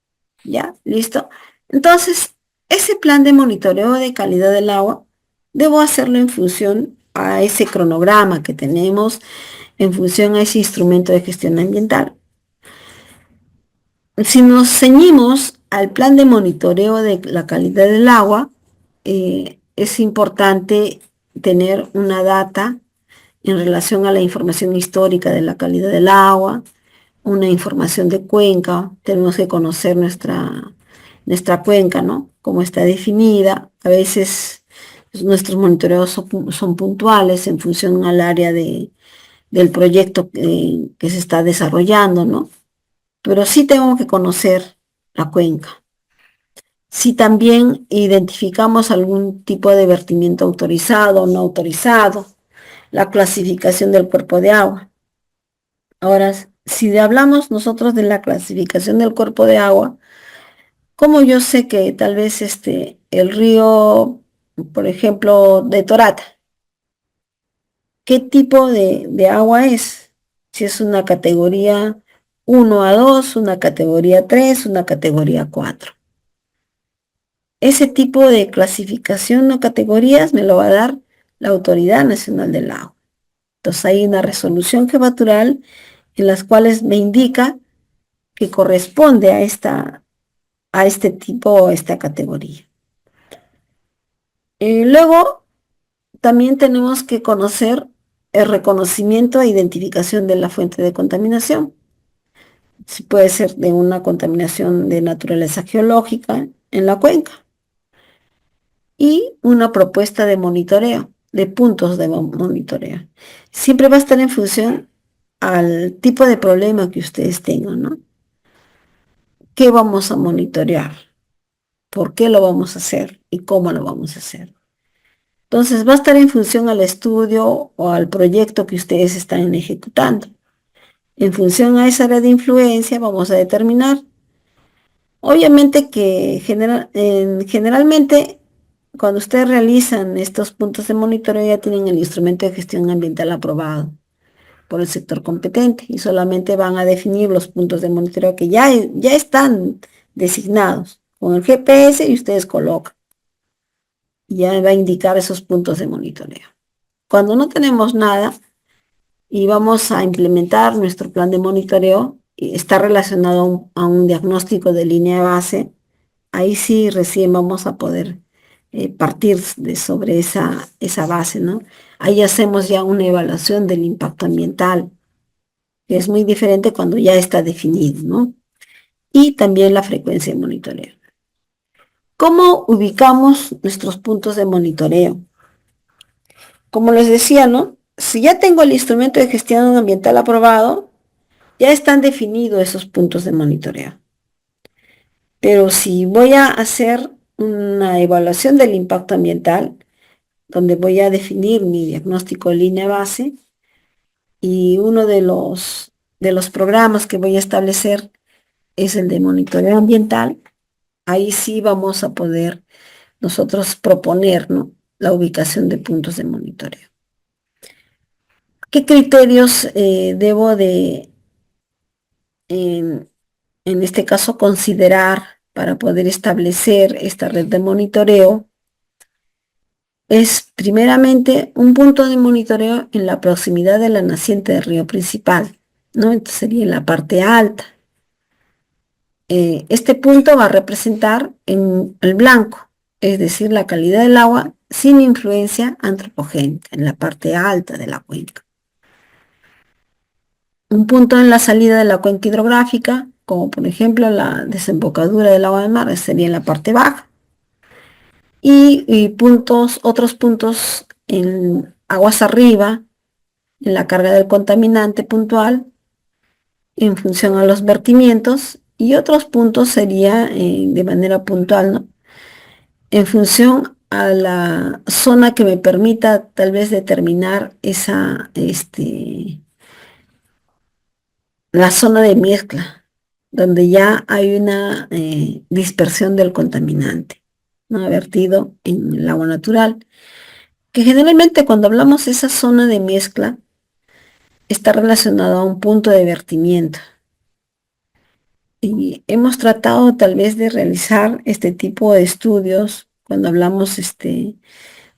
¿Ya? ¿Listo? Entonces, ese plan de monitoreo de calidad del agua, debo hacerlo en función a ese cronograma que tenemos, en función a ese instrumento de gestión ambiental. Si nos ceñimos al plan de monitoreo de la calidad del agua, es importante tener una data en relación a la información histórica de la calidad del agua, una información de cuenca, tenemos que conocer nuestra cuenca, ¿no? Cómo está definida. A veces nuestros monitoreos son puntuales en función al área del proyecto que se está desarrollando, ¿no? Pero sí tengo que conocer la cuenca. Si también identificamos algún tipo de vertimiento autorizado o no autorizado, la clasificación del cuerpo de agua. Ahora, si hablamos nosotros de la clasificación del cuerpo de agua, ¿cómo yo sé que tal vez el río, por ejemplo, de Torata, qué tipo de agua es? Si es una categoría 1 a 2, una categoría 3, una categoría 4. Ese tipo de clasificación o categorías me lo va a dar la Autoridad Nacional del Agua. Entonces hay una resolución gebatural en las cuales me indica que corresponde a este tipo o esta categoría. Luego también tenemos que conocer el reconocimiento e identificación de la fuente de contaminación. Si puede ser de una contaminación de naturaleza geológica en la cuenca y una propuesta de monitoreo, de puntos de monitoreo. Siempre va a estar en función al tipo de problema que ustedes tengan, ¿no? ¿Qué vamos a monitorear? ¿Por qué lo vamos a hacer? ¿Y cómo lo vamos a hacer? Entonces va a estar en función al estudio o al proyecto que ustedes están ejecutando. En función a esa área de influencia vamos a determinar. Obviamente que generalmente cuando ustedes realizan estos puntos de monitoreo ya tienen el instrumento de gestión ambiental aprobado por el sector competente y solamente van a definir los puntos de monitoreo que ya están designados con el GPS y ustedes colocan. Ya va a indicar esos puntos de monitoreo. Cuando no tenemos nada y vamos a implementar nuestro plan de monitoreo, y está relacionado a un diagnóstico de línea de base, ahí sí recién vamos a poder partir sobre esa base, ¿no? Ahí hacemos ya una evaluación del impacto ambiental, que es muy diferente cuando ya está definido, ¿no? Y también la frecuencia de monitoreo. ¿Cómo ubicamos nuestros puntos de monitoreo? Como les decía, ¿no? Si ya tengo el instrumento de gestión ambiental aprobado, ya están definidos esos puntos de monitoreo. Pero si voy a hacer una evaluación del impacto ambiental, donde voy a definir mi diagnóstico de línea base, y uno de los programas que voy a establecer es el de monitoreo ambiental, ahí sí vamos a poder nosotros proponer, ¿no?, la ubicación de puntos de monitoreo. ¿Qué criterios debo de, en este caso, considerar para poder establecer esta red de monitoreo? Es primeramente un punto de monitoreo en la proximidad de la naciente del río principal, ¿no? Entonces sería en la parte alta. Este punto va a representar en el blanco, es decir, la calidad del agua sin influencia antropogénica, en la parte alta de la cuenca. Un punto en la salida de la cuenca hidrográfica, como por ejemplo la desembocadura del agua del mar, sería en la parte baja. Y otros puntos en aguas arriba, en la carga del contaminante puntual, en función a los vertimientos, y otros puntos sería de manera puntual, ¿no?, en función a la zona que me permita tal vez determinar la zona de mezcla, donde ya hay una dispersión del contaminante, ¿no?, vertido en el agua natural, que generalmente cuando hablamos de esa zona de mezcla, está relacionado a un punto de vertimiento. Y hemos tratado tal vez de realizar este tipo de estudios cuando hablamos de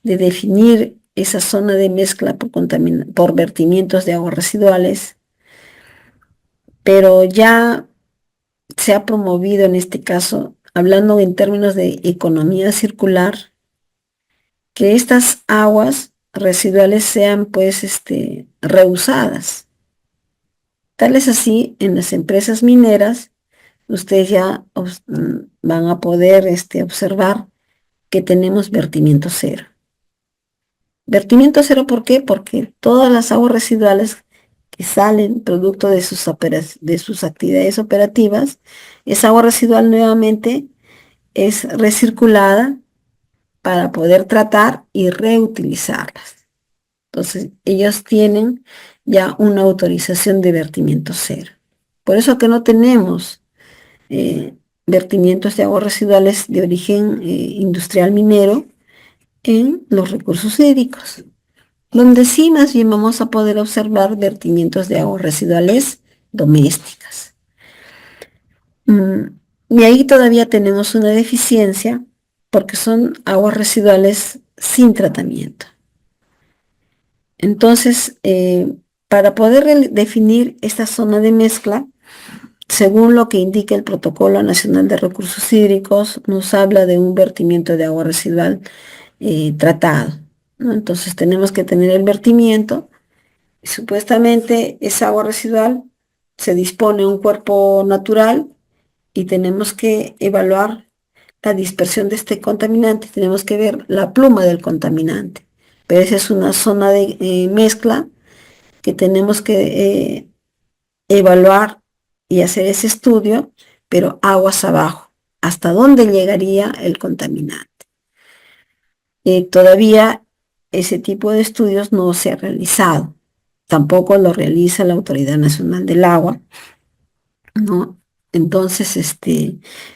definir esa zona de mezcla por vertimientos de aguas residuales, pero ya se ha promovido en este caso, hablando en términos de economía circular, que estas aguas residuales sean pues reusadas. Tal es así, en las empresas mineras, ustedes ya van a poder observar que tenemos vertimiento cero. Vertimiento cero, ¿por qué? Porque todas las aguas residuales que salen producto de sus actividades operativas, esa agua residual nuevamente es recirculada para poder tratar y reutilizarlas. Entonces, ellos tienen ya una autorización de vertimiento cero. Por eso que no tenemos vertimientos de aguas residuales de origen industrial minero en los recursos hídricos, donde sí más bien vamos a poder observar vertimientos de aguas residuales domésticas. Y ahí todavía tenemos una deficiencia porque son aguas residuales sin tratamiento. Entonces, para poder definir esta zona de mezcla, según lo que indica el Protocolo Nacional de Recursos Hídricos, nos habla de un vertimiento de agua residual tratado, ¿no? Entonces tenemos que tener el vertimiento. Supuestamente esa agua residual se dispone un cuerpo natural y tenemos que evaluar la dispersión de este contaminante, tenemos que ver la pluma del contaminante. Pero esa es una zona de mezcla que tenemos que evaluar y hacer ese estudio, pero aguas abajo, hasta dónde llegaría el contaminante. Todavía ese tipo de estudios no se ha realizado, tampoco lo realiza la Autoridad Nacional del Agua, ¿no? Entonces,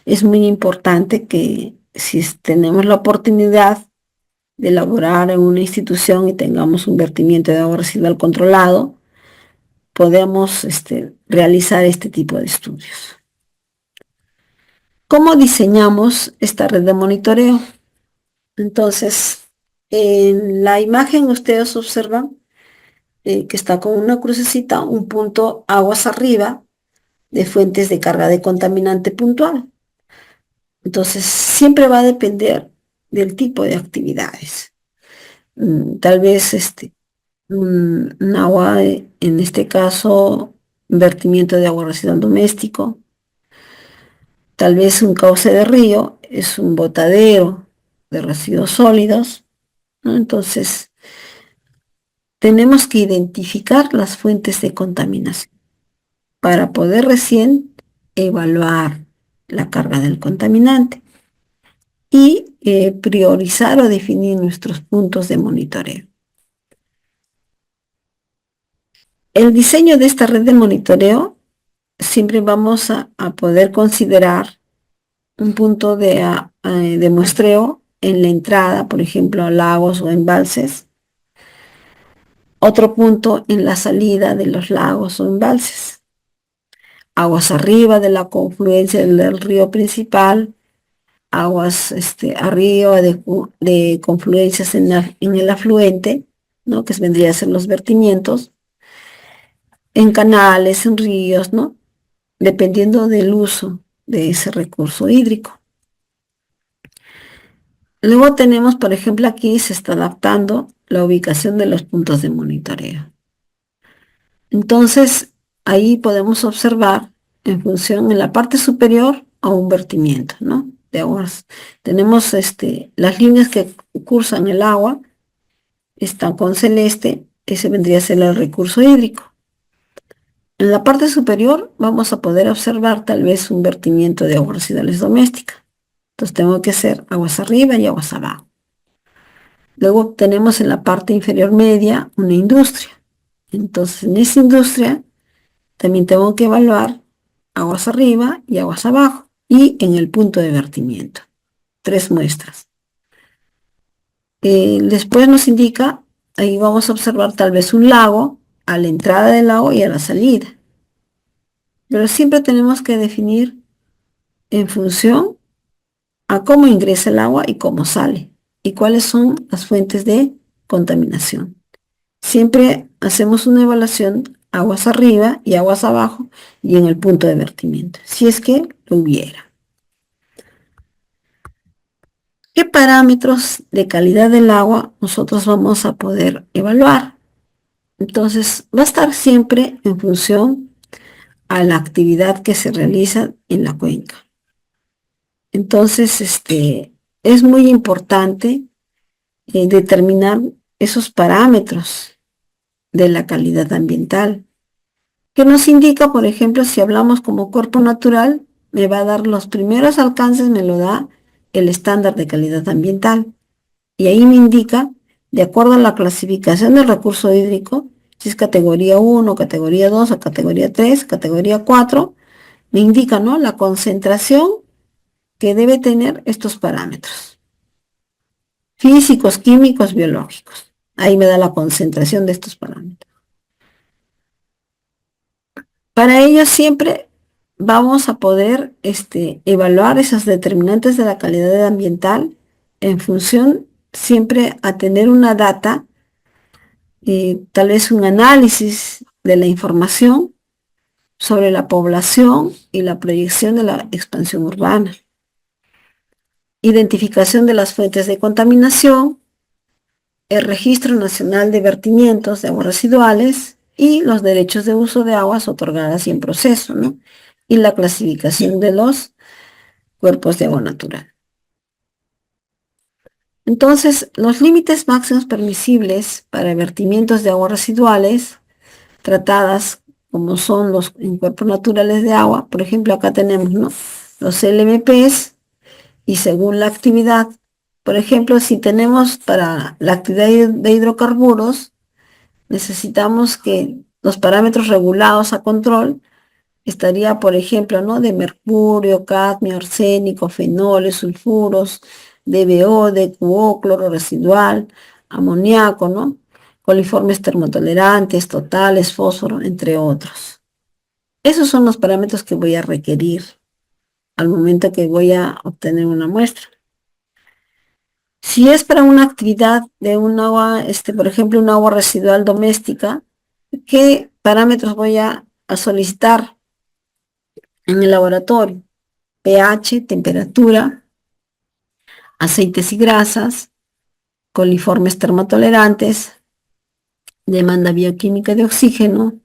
es muy importante que si tenemos la oportunidad de elaborar en una institución y tengamos un vertimiento de agua residual controlado, podemos realizar este tipo de estudios. ¿Cómo diseñamos esta red de monitoreo? Entonces, en la imagen ustedes observan que está con una crucecita, un punto aguas arriba de fuentes de carga de contaminante puntual. Entonces, siempre va a depender del tipo de actividades. Tal vez un agua, en este caso, vertimiento de agua residual doméstico. Tal vez un cauce de río es un botadero de residuos sólidos, ¿no? Entonces, tenemos que identificar las fuentes de contaminación para poder recién evaluar la carga del contaminante y priorizar o definir nuestros puntos de monitoreo. El diseño de esta red de monitoreo, siempre vamos a poder considerar un punto de muestreo en la entrada, por ejemplo, a lagos o embalses. Otro punto en la salida de los lagos o embalses. Aguas arriba de la confluencia del río principal, aguas arriba de confluencias en el afluente, ¿no? Que vendría a ser los vertimientos, en canales, en ríos, ¿no? Dependiendo del uso de ese recurso hídrico. Luego tenemos, por ejemplo, aquí se está adaptando la ubicación de los puntos de monitoreo. Entonces, ahí podemos observar en función en la parte superior a un vertimiento, ¿no? De aguas. Tenemos las líneas que cursan el agua, están con celeste, ese vendría a ser el recurso hídrico. En la parte superior vamos a poder observar tal vez un vertimiento de aguas residuales domésticas. Entonces tengo que hacer aguas arriba y aguas abajo. Luego tenemos en la parte inferior media una industria. Entonces en esa industria también tengo que evaluar aguas arriba y aguas abajo y en el punto de vertimiento. 3 muestras. Después nos indica, ahí vamos a observar tal vez un lago, a la entrada del lago y a la salida. Pero siempre tenemos que definir en función a cómo ingresa el agua y cómo sale, y cuáles son las fuentes de contaminación. Siempre hacemos una evaluación aguas arriba y aguas abajo y en el punto de vertimiento, si es que lo hubiera. ¿Qué parámetros de calidad del agua nosotros vamos a poder evaluar? Entonces, va a estar siempre en función a la actividad que se realiza en la cuenca. Entonces, es muy importante determinar esos parámetros de la calidad ambiental, que nos indica, por ejemplo, si hablamos como cuerpo natural, me va a dar los primeros alcances, me lo da el estándar de calidad ambiental. Y ahí me indica, de acuerdo a la clasificación del recurso hídrico, si es categoría 1, categoría 2 o categoría 3, categoría 4, me indica, ¿no?, la concentración que debe tener estos parámetros físicos, químicos, biológicos. Ahí me da la concentración de estos parámetros. Para ello siempre vamos a poder evaluar esas determinantes de la calidad ambiental en función siempre a tener una data, tal vez un análisis de la información sobre la población y la proyección de la expansión urbana, identificación de las fuentes de contaminación, el Registro Nacional de Vertimientos de Aguas Residuales y los derechos de uso de aguas otorgadas y en proceso, ¿no? Y la clasificación de los cuerpos de agua natural. Entonces, los límites máximos permisibles para vertimientos de aguas residuales tratadas como son los en cuerpos naturales de agua, por ejemplo, acá tenemos, ¿no?, los LMPs y según la actividad. Por ejemplo, si tenemos para la actividad de hidrocarburos, necesitamos que los parámetros regulados a control estaría, por ejemplo, ¿no?, de mercurio, cadmio, arsénico, fenoles, sulfuros, DBO, DQO, cloro residual, amoníaco, ¿no?, coliformes termotolerantes, totales, fósforo, entre otros. Esos son los parámetros que voy a requerir al momento que voy a obtener una muestra. Si es para una actividad de un agua, por ejemplo, un agua residual doméstica, ¿qué parámetros voy a solicitar en el laboratorio? pH, temperatura, aceites y grasas, coliformes termotolerantes, demanda bioquímica de oxígeno,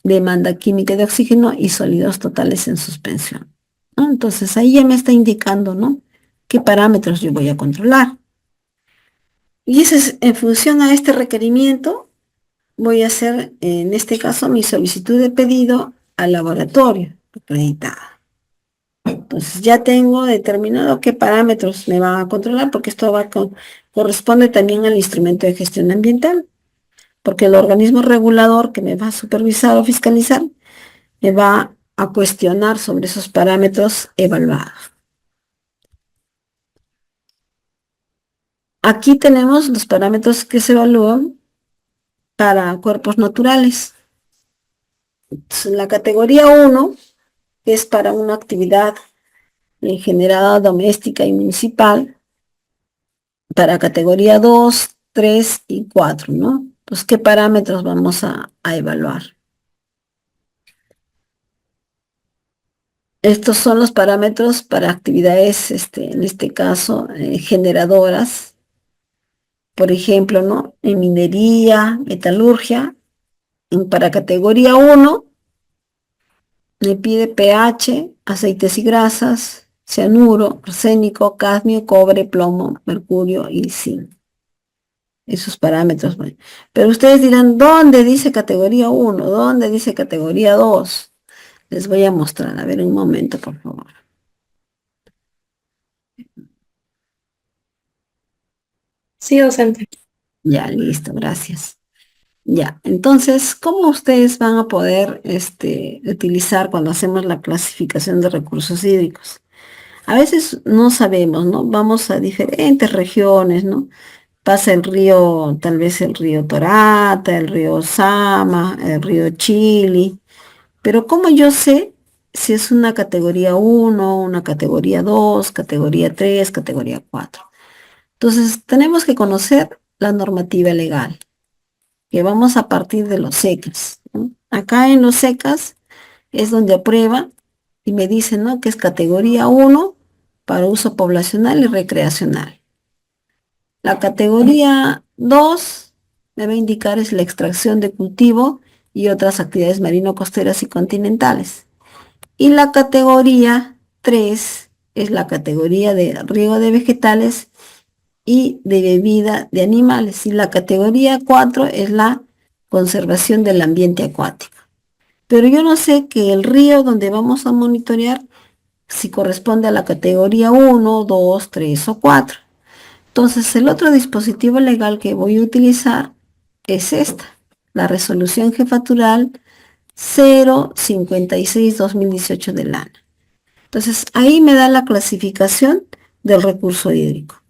demanda química de oxígeno y sólidos totales en suspensión, ¿no? Entonces ahí ya me está indicando, ¿no?, qué parámetros yo voy a controlar. Y ese es, en función a este requerimiento, voy a hacer, en este caso, mi solicitud de pedido al laboratorio acreditado. Entonces ya tengo determinado qué parámetros me van a controlar, porque esto corresponde también al instrumento de gestión ambiental, porque el organismo regulador que me va a supervisar o fiscalizar me va a cuestionar sobre esos parámetros evaluados. Aquí tenemos los parámetros que se evalúan para cuerpos naturales. Entonces, la categoría 1, que es para una actividad generada doméstica y municipal, para categoría 2, 3 y 4, ¿no? Entonces, ¿qué parámetros vamos a evaluar? Estos son los parámetros para actividades, en este caso, generadoras, por ejemplo, ¿no?, en minería, metalurgia. Para categoría 1, me pide pH, aceites y grasas, cianuro, arsénico, cadmio, cobre, plomo, mercurio y zinc. Esos parámetros. Bueno. Pero ustedes dirán, ¿dónde dice categoría 1? ¿Dónde dice categoría 2? Les voy a mostrar. A ver, un momento, por favor. Sí, docente. Ya, listo, gracias. Ya, entonces, ¿cómo ustedes van a poder utilizar cuando hacemos la clasificación de recursos hídricos? A veces no sabemos, ¿no? Vamos a diferentes regiones, ¿no? Pasa el río, tal vez el río Torata, el río Sama, el río Chili, pero ¿cómo yo sé si es una categoría 1, una categoría 2, categoría 3, categoría 4? Entonces, tenemos que conocer la normativa legal, que vamos a partir de los SECAS, ¿no? Acá en los SECAS es donde aprueba y me dicen, ¿no?, que es categoría 1 para uso poblacional y recreacional. La categoría 2 me va a indicar es la extracción de cultivo y otras actividades marino-costeras y continentales. Y la categoría 3 es la categoría de riego de vegetales y de bebida de animales. Y la categoría 4 es la conservación del ambiente acuático. Pero yo no sé que el río donde vamos a monitorear si corresponde a la categoría 1, 2, 3 o 4. Entonces, el otro dispositivo legal que voy a utilizar es esta, la resolución jefatural 056-2018 del ANA. Entonces, ahí me da la clasificación del recurso hídrico.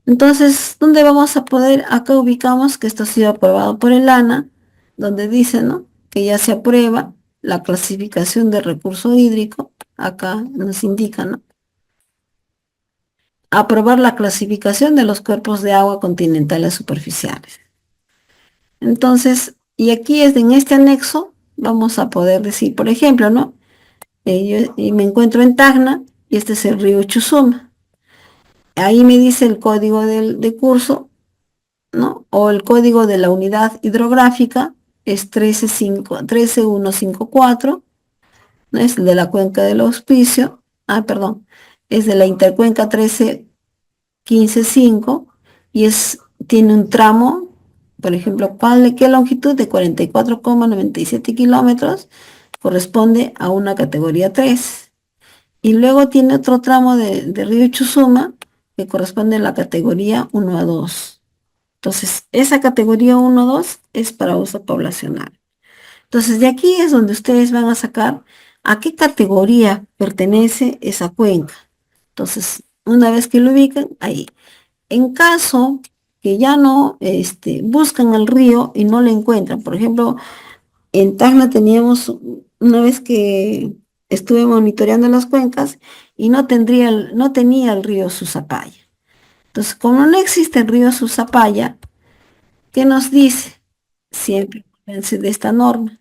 Entonces, ¿dónde vamos a poder? Acá ubicamos que esto ha sido aprobado por el ANA, donde dice, ¿no?, que ya se aprueba la clasificación del recurso hídrico. Acá nos indica, ¿no?, aprobar la clasificación de los cuerpos de agua continentales superficiales. Entonces, y aquí es en este anexo, vamos a poder decir, por ejemplo, ¿no?, yo me encuentro en Tacna y este es el río Chusuma. Ahí me dice el código de curso, ¿no?, o el código de la unidad hidrográfica es 13154, ¿no?, es el de la cuenca del Hospicio, perdón, es de la intercuenca 13155 y tiene un tramo, por ejemplo, ¿qué longitud? De 44,97 kilómetros, corresponde a una categoría 3. Y luego tiene otro tramo de río Chusuma que corresponde a la categoría 1 a 2. Entonces, esa categoría 1 a 2 es para uso poblacional. Entonces, de aquí es donde ustedes van a sacar a qué categoría pertenece esa cuenca. Entonces, una vez que lo ubican, ahí. En caso que ya no buscan el río y no lo encuentran, por ejemplo, en Tacna teníamos, una vez que estuve monitoreando las cuencas y no tenía el río Susapaya. Entonces, como no existe el río Susapaya, ¿qué nos dice? Siempre acuérdense de esta norma.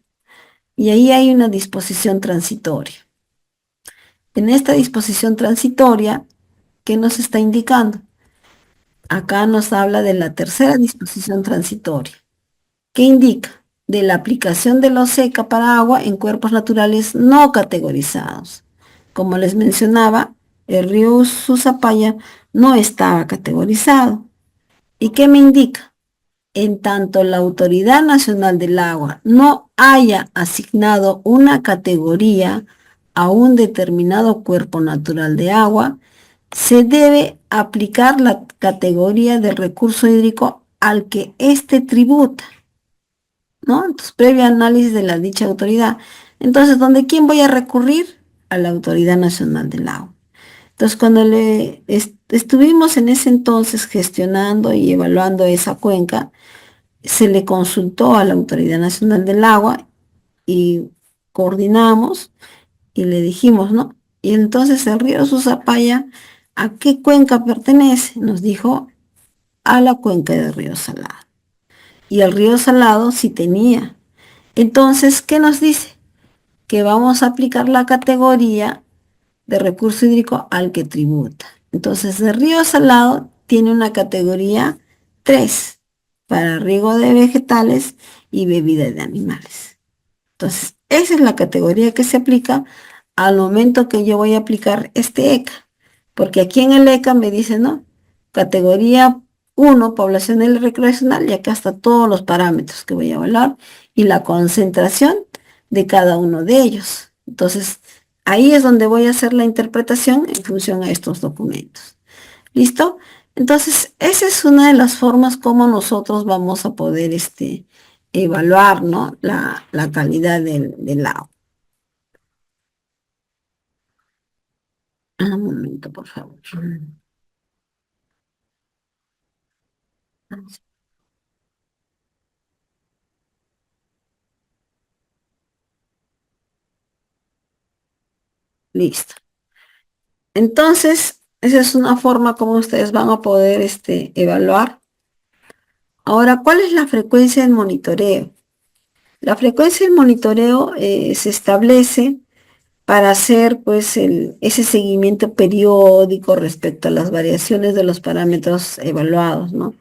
Y ahí hay una disposición transitoria. En esta disposición transitoria, ¿qué nos está indicando? Acá nos habla de la tercera disposición transitoria. ¿Qué indica? De la aplicación de la OSECA para agua en cuerpos naturales no categorizados. Como les mencionaba, el río Susapaya no estaba categorizado. ¿Y qué me indica? En tanto la Autoridad Nacional del Agua no haya asignado una categoría a un determinado cuerpo natural de agua, se debe aplicar la categoría del recurso hídrico al que éste tributa, ¿no? Entonces, previo análisis de la dicha autoridad. Entonces, ¿quién voy a recurrir? A la Autoridad Nacional del Agua. Entonces, cuando estuvimos en ese entonces gestionando y evaluando esa cuenca, se le consultó a la Autoridad Nacional del Agua y coordinamos y le dijimos, ¿no? Y entonces el río Susapaya, ¿a qué cuenca pertenece? Nos dijo, a la cuenca del río Salado. Y el río Salado sí tenía. Entonces, ¿qué nos dice? Que vamos a aplicar la categoría de recurso hídrico al que tributa. Entonces, el río Salado tiene una categoría 3 para riego de vegetales y bebida de animales. Entonces, esa es la categoría que se aplica al momento que yo voy a aplicar este ECA. Porque aquí en el ECA me dice, ¿no?, categoría 1, poblacional y recreacional, y acá están todos los parámetros que voy a evaluar y la concentración de cada uno de ellos. Entonces, ahí es donde voy a hacer la interpretación en función a estos documentos. ¿Listo? Entonces, esa es una de las formas como nosotros vamos a poder evaluar, ¿no?, la calidad del agua. Un momento, por favor. Listo. Entonces, esa es una forma como ustedes van a poder evaluar. Ahora, ¿cuál es la frecuencia del monitoreo? La frecuencia del monitoreo se establece para hacer pues ese seguimiento periódico respecto a las variaciones de los parámetros evaluados, ¿no?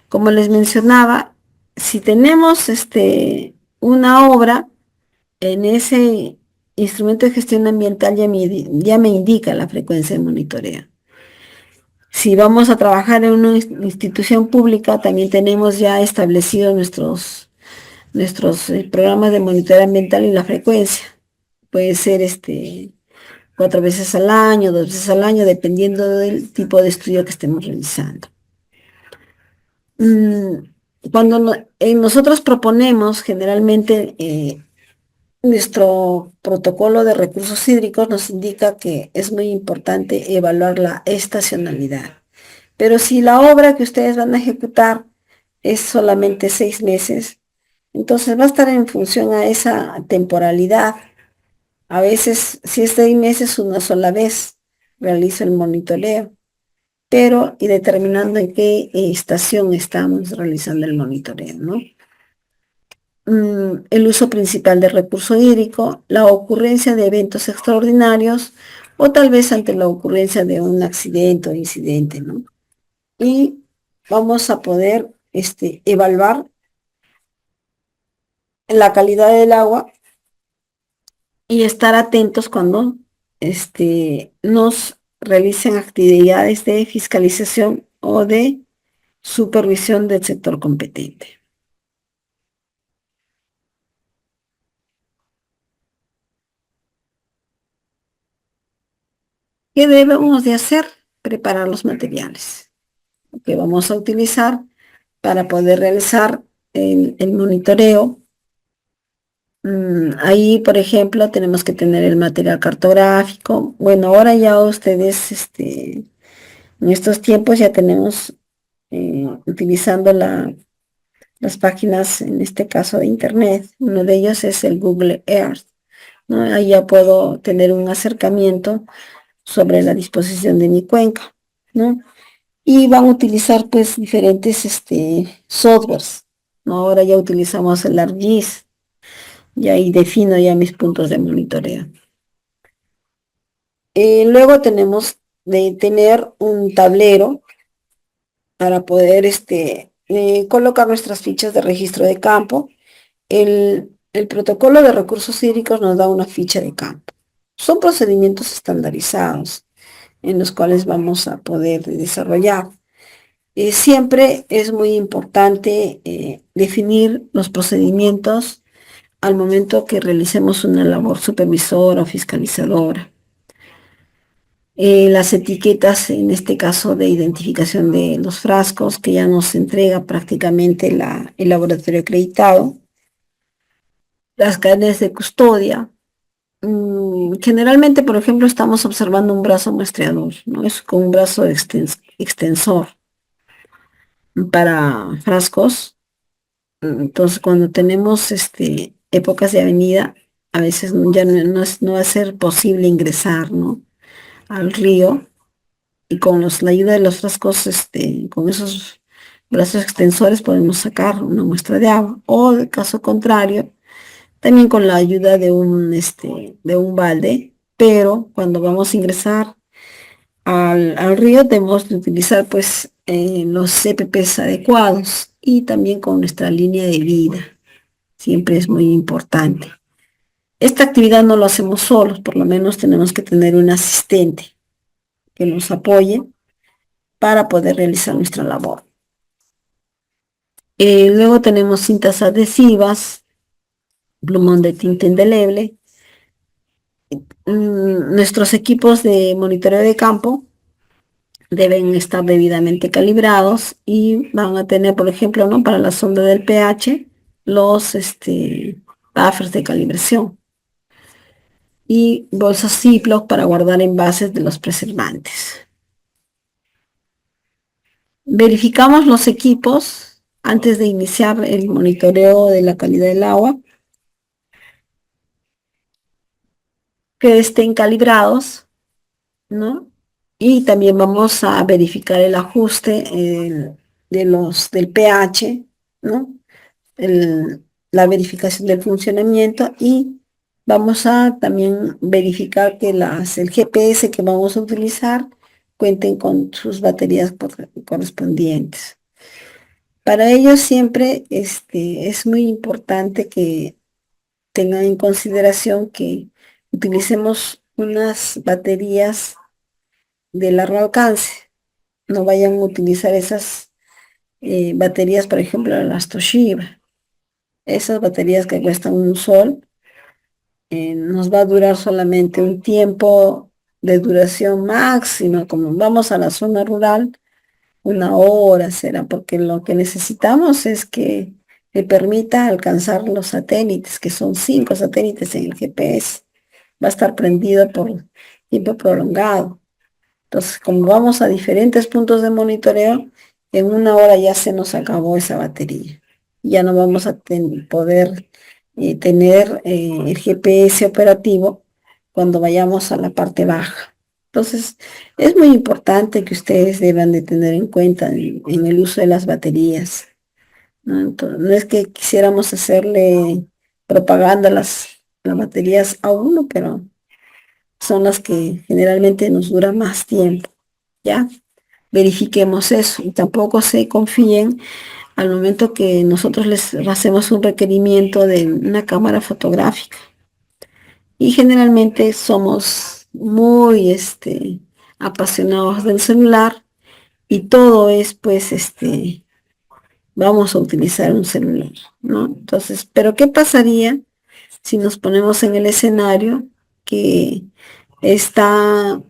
Como les mencionaba, si tenemos una obra, en ese instrumento de gestión ambiental ya me indica la frecuencia de monitoreo. Si vamos a trabajar en una institución pública, también tenemos ya establecidos nuestros programas de monitoreo ambiental y la frecuencia. Puede ser 4 veces al año, 2 veces al año, dependiendo del tipo de estudio que estemos realizando. Mm, Cuando nosotros proponemos generalmente nuestro protocolo de recursos hídricos nos indica que es muy importante evaluar la estacionalidad. Pero si la obra que ustedes van a ejecutar es solamente 6 meses, entonces va a estar en función a esa temporalidad. A veces, si es 6 meses, una sola vez realizo el monitoreo, pero y determinando en qué estación estamos realizando el monitoreo, ¿no? El uso principal del recurso hídrico, la ocurrencia de eventos extraordinarios o tal vez ante la ocurrencia de un accidente o incidente, ¿no? Y vamos a poder evaluar la calidad del agua y estar atentos cuando nos realicen actividades de fiscalización o de supervisión del sector competente. ¿Qué debemos de hacer? Preparar los materiales que vamos a utilizar para poder realizar el monitoreo. Ahí, por ejemplo, tenemos que tener el material cartográfico. Bueno, ahora ya ustedes, en estos tiempos ya tenemos, utilizando las páginas, en este caso de Internet. Uno de ellos es el Google Earth, ¿no? Ahí ya puedo tener un acercamiento sobre la disposición de mi cuenca, ¿no? Y van a utilizar pues diferentes softwares, ¿no? Ahora ya utilizamos el ArcGIS y ahí defino ya mis puntos de monitoreo. Luego tenemos de tener un tablero para poder colocar nuestras fichas de registro de campo. El protocolo de recursos hídricos nos da una ficha de campo. Son procedimientos estandarizados en los cuales vamos a poder desarrollar. Siempre es muy importante definir los procedimientos al momento que realicemos una labor supervisora o fiscalizadora. Las etiquetas, en este caso de identificación de los frascos, que ya nos entrega prácticamente el laboratorio acreditado. Las cadenas de custodia. Generalmente, por ejemplo, estamos observando un brazo muestreador, ¿no? Es con un brazo extensor para frascos. Entonces, cuando tenemos épocas de avenida, a veces ya no va a ser posible ingresar, ¿no?, al río, y con la ayuda de los frascos, con esos brazos extensores podemos sacar una muestra de agua, o de caso contrario, también con la ayuda de un balde, pero cuando vamos a ingresar al río debemos de utilizar pues los CPPs adecuados y también con nuestra línea de vida. Siempre es muy importante. Esta actividad no lo hacemos solos, por lo menos tenemos que tener un asistente que nos apoye para poder realizar nuestra labor. Luego tenemos cintas adhesivas, plumón de tinta indeleble. Nuestros equipos de monitoreo de campo deben estar debidamente calibrados y van a tener, por ejemplo, ¿no?, para la sonda del pH, los buffers de calibración y bolsas Ziploc para guardar envases de los preservantes. Verificamos los equipos antes de iniciar el monitoreo de la calidad del agua, que estén calibrados, ¿no? Y también vamos a verificar el ajuste del pH, ¿no? La verificación del funcionamiento, y vamos a también verificar que el GPS que vamos a utilizar cuenten con sus baterías correspondientes. Para ello siempre es muy importante que tengan en consideración que utilicemos unas baterías de largo alcance. No vayan a utilizar esas baterías, por ejemplo, las Toshiba. Esas baterías que cuestan un sol, nos va a durar solamente un tiempo de duración máxima, como vamos a la zona rural, 1 hora será, porque lo que necesitamos es que le permita alcanzar los satélites, que son 5 satélites en el GPS. Va a estar prendido por tiempo prolongado. Entonces, como vamos a diferentes puntos de monitoreo, en 1 hora ya se nos acabó esa batería. Ya no vamos a poder tener el GPS operativo cuando vayamos a la parte baja. Entonces, es muy importante que ustedes deban de tener en cuenta en el uso de las baterías, ¿no? Entonces, no es que quisiéramos hacerle propaganda a las baterías a uno, pero son las que generalmente nos duran más tiempo, ¿ya? Verifiquemos eso y tampoco se confíen al momento que nosotros les hacemos un requerimiento de una cámara fotográfica. Y generalmente somos muy apasionados del celular y todo es pues vamos a utilizar un celular, ¿no? Entonces, pero ¿qué pasaría si nos ponemos en el escenario que está,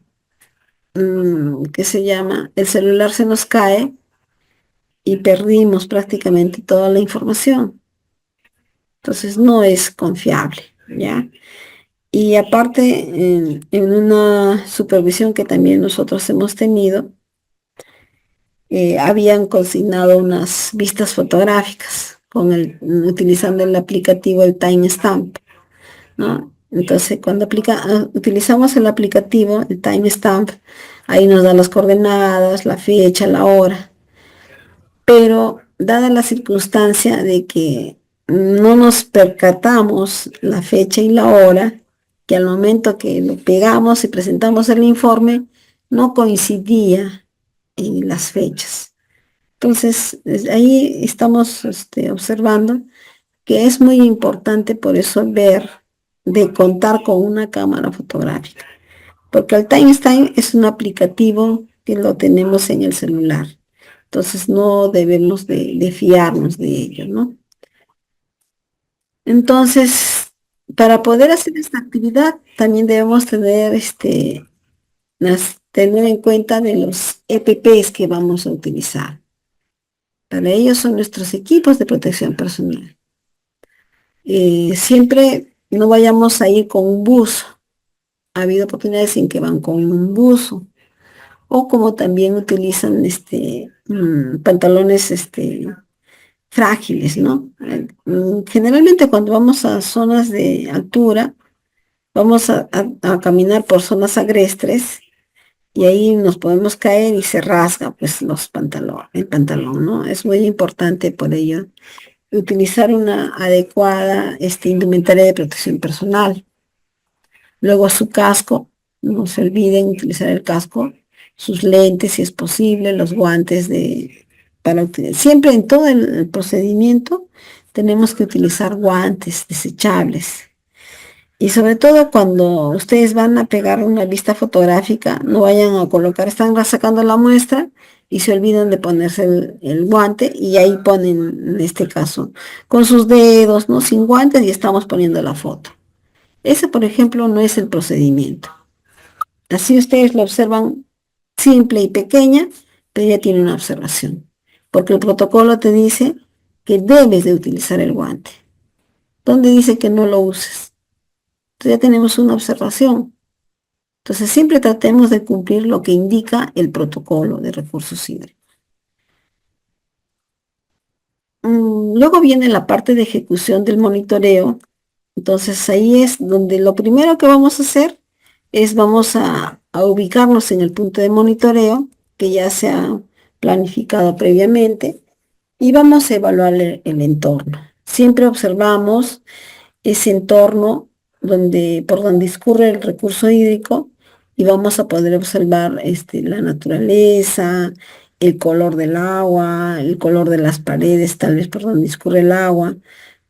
¿qué se llama? El celular se nos cae y perdimos prácticamente toda la información. Entonces no es confiable, ¿ya? Y aparte, en una supervisión que también nosotros hemos tenido, habían consignado unas vistas fotográficas utilizando el aplicativo el timestamp, ¿no? Entonces, cuando utilizamos el aplicativo, el timestamp, ahí nos da las coordenadas, la fecha, la hora. Pero dada la circunstancia de que no nos percatamos la fecha y la hora, que al momento que lo pegamos y presentamos el informe, no coincidía en las fechas. Entonces, ahí estamos observando que es muy importante por eso ver de contar con una cámara fotográfica, porque el TimeStime es un aplicativo que lo tenemos en el celular. Entonces no debemos de fiarnos de ello, ¿no? Entonces, para poder hacer esta actividad, también debemos tener, tener en cuenta de los EPPs que vamos a utilizar. Para ello son nuestros equipos de protección personal. Siempre no vayamos a ir con un buzo. Ha habido oportunidades en que van con un buzo. O como también utilizan pantalones frágiles, ¿no? Generalmente cuando vamos a zonas de altura, vamos a caminar por zonas agrestres y ahí nos podemos caer y se rasga pues el pantalón, ¿no? Es muy importante por ello utilizar una adecuada indumentaria de protección personal. Luego su casco, no se olviden utilizar el casco, sus lentes si es posible, los guantes siempre en todo el procedimiento tenemos que utilizar guantes desechables. Y sobre todo cuando ustedes van a pegar una vista fotográfica, no vayan a colocar, están sacando la muestra y se olvidan de ponerse el guante y ahí ponen, en este caso, con sus dedos, ¿no? Sin guantes y estamos poniendo la foto. Ese, por ejemplo, no es el procedimiento. Así ustedes lo observan simple y pequeña, pero ya tiene una observación. Porque el protocolo te dice que debes de utilizar el guante. ¿Dónde dice que no lo uses? Entonces ya tenemos una observación. Entonces siempre tratemos de cumplir lo que indica el protocolo de recursos hídricos. Luego viene la parte de ejecución del monitoreo. Entonces ahí es donde lo primero que vamos a hacer es vamos a ubicarnos en el punto de monitoreo que ya se ha planificado previamente y vamos a evaluar el entorno. Siempre observamos ese entorno por donde discurre el recurso hídrico y vamos a poder observar la naturaleza, el color del agua, el color de las paredes, tal vez por donde discurre el agua,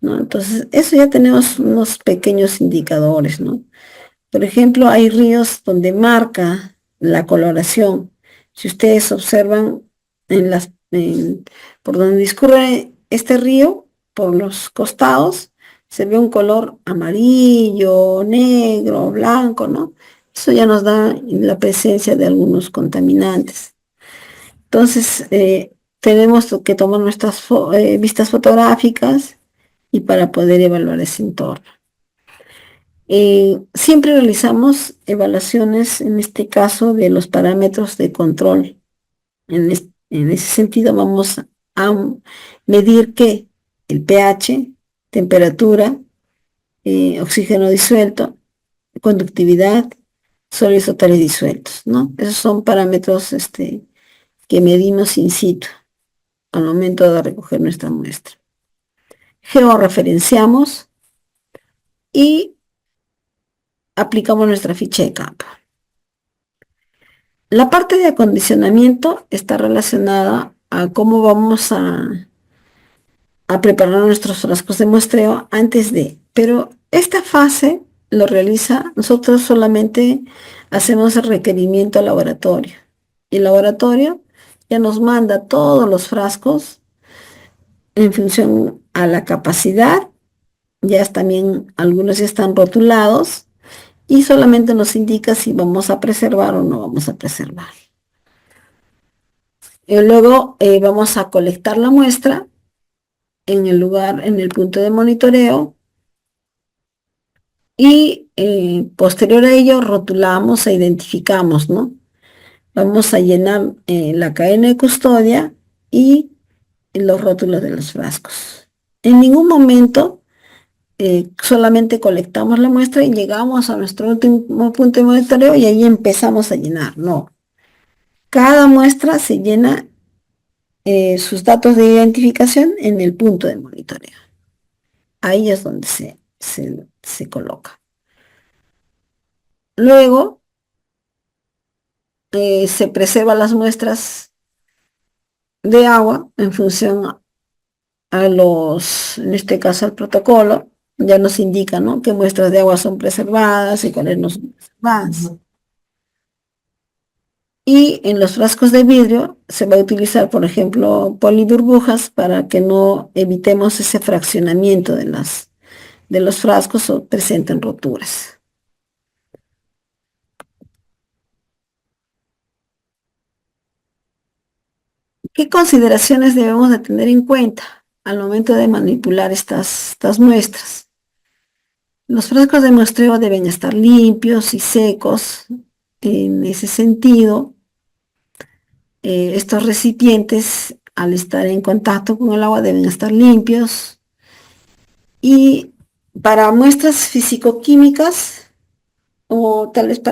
¿no? Entonces, eso ya tenemos unos pequeños indicadores, ¿no? Por ejemplo, hay ríos donde marca la coloración. Si ustedes observan por donde discurre este río, por los costados, se ve un color amarillo, negro, blanco, ¿no? Eso ya nos da la presencia de algunos contaminantes. Entonces, tenemos que tomar nuestras vistas fotográficas y para poder evaluar ese entorno. Siempre realizamos evaluaciones, en este caso, de los parámetros de control. En ese sentido, vamos a medir que el pH, temperatura, oxígeno disuelto, conductividad, sólidos totales disueltos, ¿no? Esos son parámetros que medimos in situ al momento de recoger nuestra muestra. Georreferenciamos y aplicamos nuestra ficha de campo. La parte de acondicionamiento está relacionada a cómo vamos a preparar nuestros frascos de muestreo antes de, pero esta fase lo realiza, nosotros solamente hacemos el requerimiento al laboratorio. Y el laboratorio ya nos manda todos los frascos en función a la capacidad, también algunos ya están rotulados y solamente nos indica si vamos a preservar o no vamos a preservar. Luego vamos a colectar la muestra en el lugar, en el punto de monitoreo y posterior a ello rotulamos e identificamos, ¿no? Vamos a llenar la cadena de custodia y los rótulos de los frascos. En ningún momento solamente colectamos la muestra y llegamos a nuestro último punto de monitoreo y ahí empezamos a llenar. No. Cada muestra se llena sus datos de identificación en el punto de monitoreo. Ahí es donde se coloca. Luego se preservan las muestras de agua en función a en este caso al protocolo. Ya nos indica, ¿no?, qué muestras de agua son preservadas y cuáles no son preservadas. Y en los frascos de vidrio se va a utilizar, por ejemplo, poliburbujas para que no evitemos ese fraccionamiento de los frascos o presenten roturas. ¿Qué consideraciones debemos de tener en cuenta al momento de manipular estas muestras? Los frascos de muestreo deben estar limpios y secos. En ese sentido, estos recipientes, al estar en contacto con el agua, deben estar limpios. Y para muestras físico-químicas, o tal vez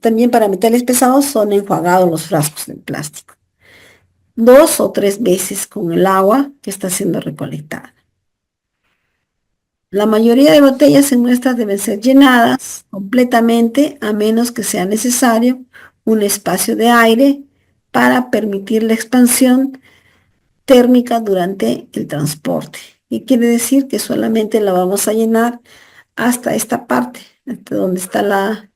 también para metales pesados, son enjuagados los frascos de plástico 2 o 3 veces con el agua que está siendo recolectada. La mayoría de botellas en muestras deben ser llenadas completamente, a menos que sea necesario un espacio de aire para permitir la expansión térmica durante el transporte. Y quiere decir que solamente la vamos a llenar hasta esta parte, hasta donde está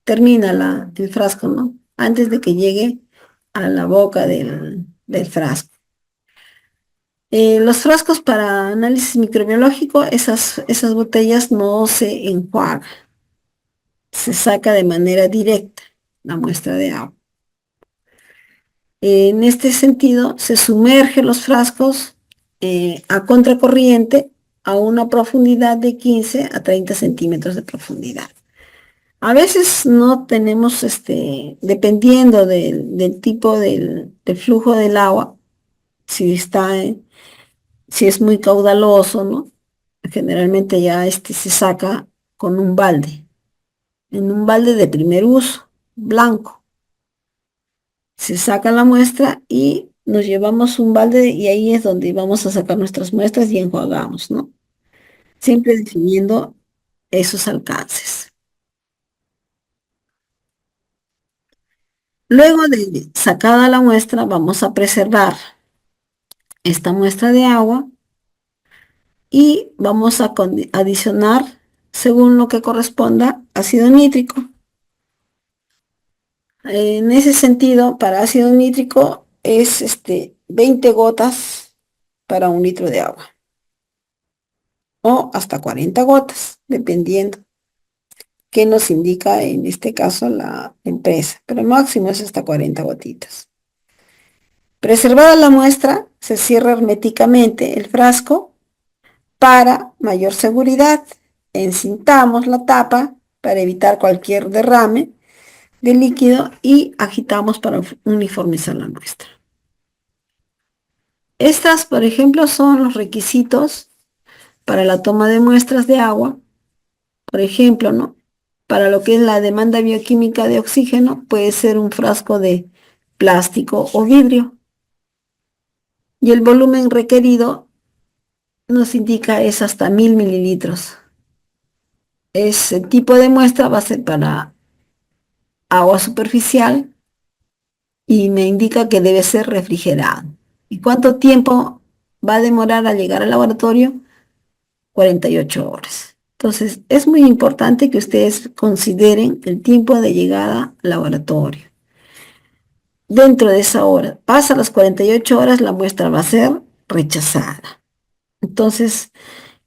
termina el frasco, ¿no? Antes de que llegue a la boca del frasco. Los frascos para análisis microbiológico, esas botellas no se enjuagan, se saca de manera directa la muestra de agua. En este sentido, se sumerge los frascos a contracorriente a una profundidad de 15 a 30 centímetros de profundidad. A veces no tenemos, dependiendo del tipo del flujo del agua, si si es muy caudaloso, ¿no? Generalmente ya se saca con un balde, en un balde de primer uso, blanco. Se saca la muestra y nos llevamos un balde y ahí es donde vamos a sacar nuestras muestras y enjuagamos, ¿no? Siempre definiendo esos alcances. Luego de sacada la muestra, vamos a preservar esta muestra de agua y vamos a adicionar, según lo que corresponda, ácido nítrico. En ese sentido, para ácido nítrico es 20 gotas para 1 litro de agua o hasta 40 gotas, dependiendo qué nos indica en este caso la empresa, pero el máximo es hasta 40 gotitas. Preservada la muestra, se cierra herméticamente el frasco para mayor seguridad. Encintamos la tapa para evitar cualquier derrame de líquido y agitamos para uniformizar la muestra. Estas, por ejemplo, son los requisitos para la toma de muestras de agua. Por ejemplo, ¿no? Para lo que es la demanda bioquímica de oxígeno, puede ser un frasco de plástico o vidrio. Y el volumen requerido nos indica es hasta 1000 mililitros. Ese tipo de muestra va a ser para agua superficial y me indica que debe ser refrigerado. ¿Y cuánto tiempo va a demorar a llegar al laboratorio? 48 horas. Entonces, es muy importante que ustedes consideren el tiempo de llegada al laboratorio. Dentro de esa hora, pasa las 48 horas, la muestra va a ser rechazada. Entonces,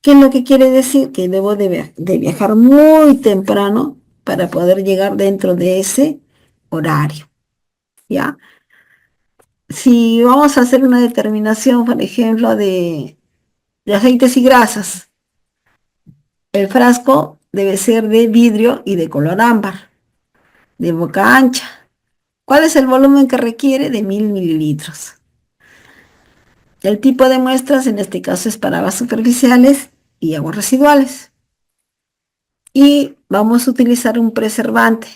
¿qué es lo que quiere decir? Que debo de viajar muy temprano para poder llegar dentro de ese horario, ¿ya? Si vamos a hacer una determinación, por ejemplo, de aceites y grasas, el frasco debe ser de vidrio y de color ámbar, de boca ancha. ¿Cuál es el volumen que requiere? De 1000 mililitros. El tipo de muestras en este caso es para aguas superficiales y aguas residuales. Y vamos a utilizar un preservante.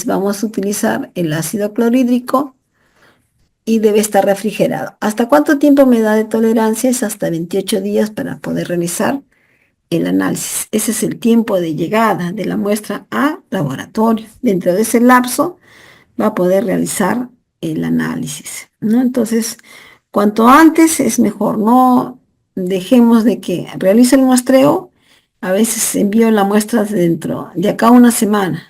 Vamos a utilizar el ácido clorhídrico y debe estar refrigerado. ¿Hasta cuánto tiempo me da de tolerancia? Es hasta 28 días para poder realizar el análisis. Ese es el tiempo de llegada de la muestra a laboratorio. Dentro de ese lapso va a poder realizar el análisis, ¿no? Entonces, cuanto antes es mejor. No dejemos de que realice el muestreo. A veces envío la muestra dentro de acá a una semana.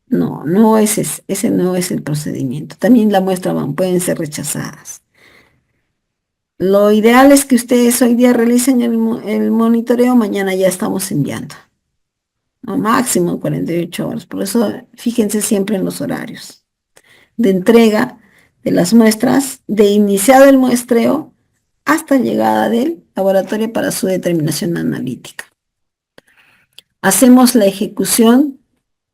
No, no ese no es el procedimiento. También la muestra pueden ser rechazadas. Lo ideal es que ustedes hoy día realicen el monitoreo, mañana ya estamos enviando. No, máximo 48 horas. Por eso fíjense siempre en los horarios de entrega de las muestras, de iniciado el muestreo hasta llegada del laboratorio para su determinación analítica. Hacemos la ejecución,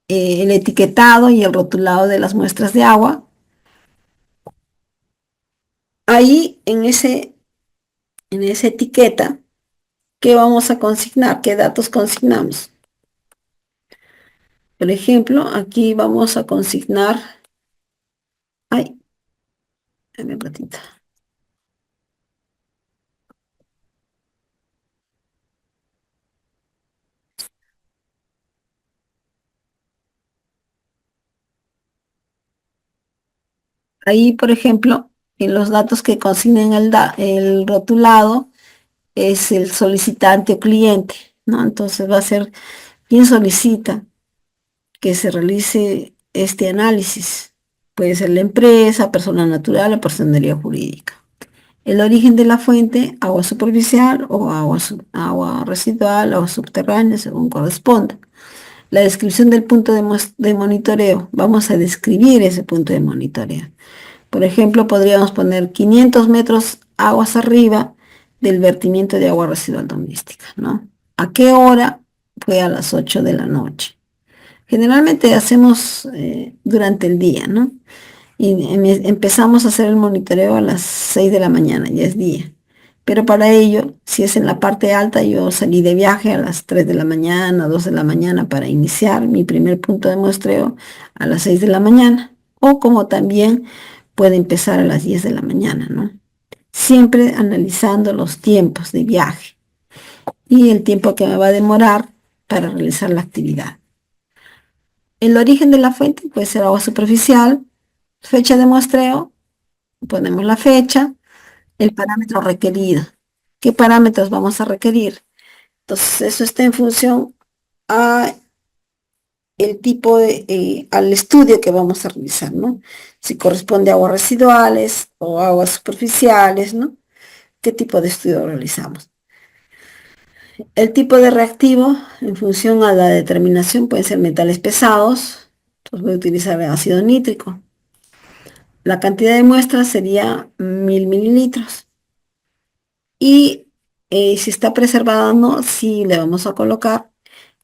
el etiquetado y el rotulado de las muestras de agua. Ahí en esa etiqueta, ¿qué vamos a consignar? ¿Qué datos consignamos? Por ejemplo, aquí vamos a consignar, ay, dame un ratito. Ahí, por ejemplo, en los datos que consignen el rotulado es el solicitante o cliente, ¿no? Entonces va a ser quién solicita que se realice este análisis. Puede ser la empresa, persona natural o personería jurídica. El origen de la fuente, agua superficial o agua residual o subterránea, según corresponda. La descripción del punto de monitoreo. Vamos a describir ese punto de monitoreo. Por ejemplo, podríamos poner 500 metros aguas arriba del vertimiento de agua residual doméstica, ¿no? ¿A qué hora? Fue a las 8 de la noche. Generalmente hacemos durante el día, ¿no? Y empezamos a hacer el monitoreo a las 6 de la mañana, ya es día. Pero para ello, si es en la parte alta, yo salí de viaje a las 3 de la mañana, 2 de la mañana para iniciar mi primer punto de muestreo a las 6 de la mañana. O como también puede empezar a las 10 de la mañana, ¿no? Siempre analizando los tiempos de viaje y el tiempo que me va a demorar para realizar la actividad. El origen de la fuente puede ser agua superficial, Fecha de muestreo, ponemos la fecha, el parámetro requerido. ¿Qué parámetros vamos a requerir? Entonces, eso está en función a el tipo al estudio que vamos a realizar, ¿no? Si corresponde a aguas residuales o aguas superficiales, ¿no? ¿Qué tipo de estudio realizamos? El tipo de reactivo, en función a la determinación, pueden ser metales pesados, entonces voy a utilizar ácido nítrico. La cantidad de muestras sería 1000 mililitros. Y si está preservada o no, sí le vamos a colocar.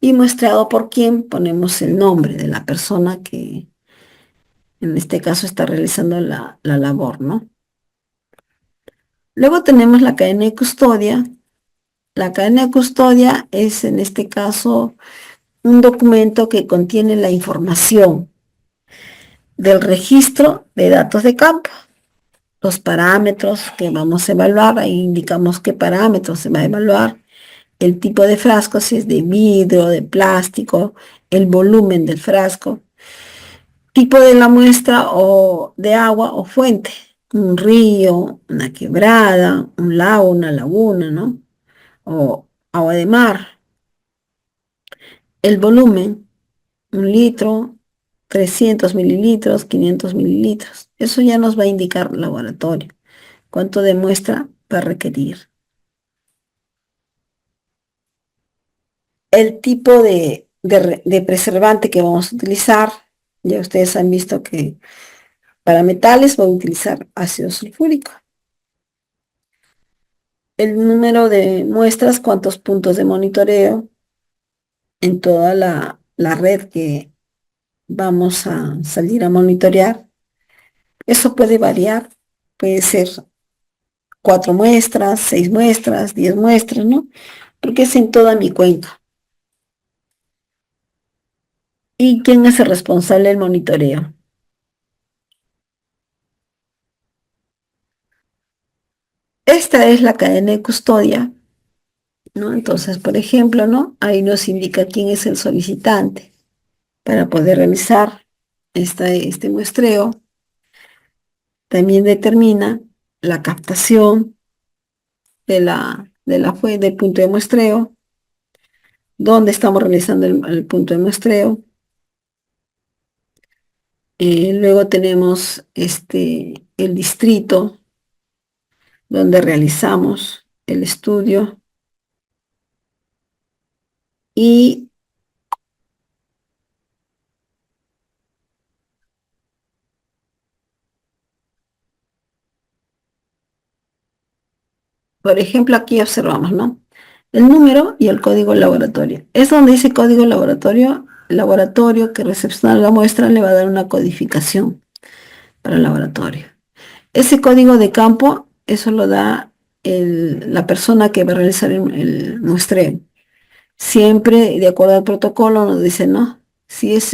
Y muestreado por quién, ponemos el nombre de la persona que en este caso está realizando la labor, ¿no? Luego tenemos la cadena de custodia. La cadena de custodia es en este caso un documento que contiene la información del registro de datos de campo, los parámetros que vamos a evaluar, ahí indicamos qué parámetros se va a evaluar, el tipo de frasco, si es de vidrio, de plástico, el volumen del frasco, tipo de la muestra o de agua o fuente, un río, una quebrada, un lago, una laguna, ¿no? O agua de mar. El volumen, 1 litro, 300 mililitros, 500 mililitros. Eso ya nos va a indicar el laboratorio. ¿Cuánto de muestra va a requerir? El tipo de preservante que vamos a utilizar. Ya ustedes han visto que para metales voy a utilizar ácido sulfúrico. El número de muestras, cuántos puntos de monitoreo en toda la red que vamos a salir a monitorear. Eso puede variar, puede ser 4 muestras, 6 muestras, 10 muestras, ¿no? Porque es en toda mi cuenca. ¿Y quién es el responsable del monitoreo? Esta es la cadena de custodia, ¿no? Entonces, por ejemplo, ¿no? Ahí nos indica quién es el solicitante para poder realizar este muestreo. También determina la captación del punto de muestreo, dónde estamos realizando el punto de muestreo. Luego tenemos el distrito donde realizamos el estudio y por ejemplo aquí observamos, ¿no? El número y el código laboratorio. Es donde dice código laboratorio, el laboratorio que recepciona la muestra le va a dar una codificación para el laboratorio. Ese código de campo, eso lo da la persona que va a realizar el muestreo. Siempre, de acuerdo al protocolo, nos dice, ¿no? Si es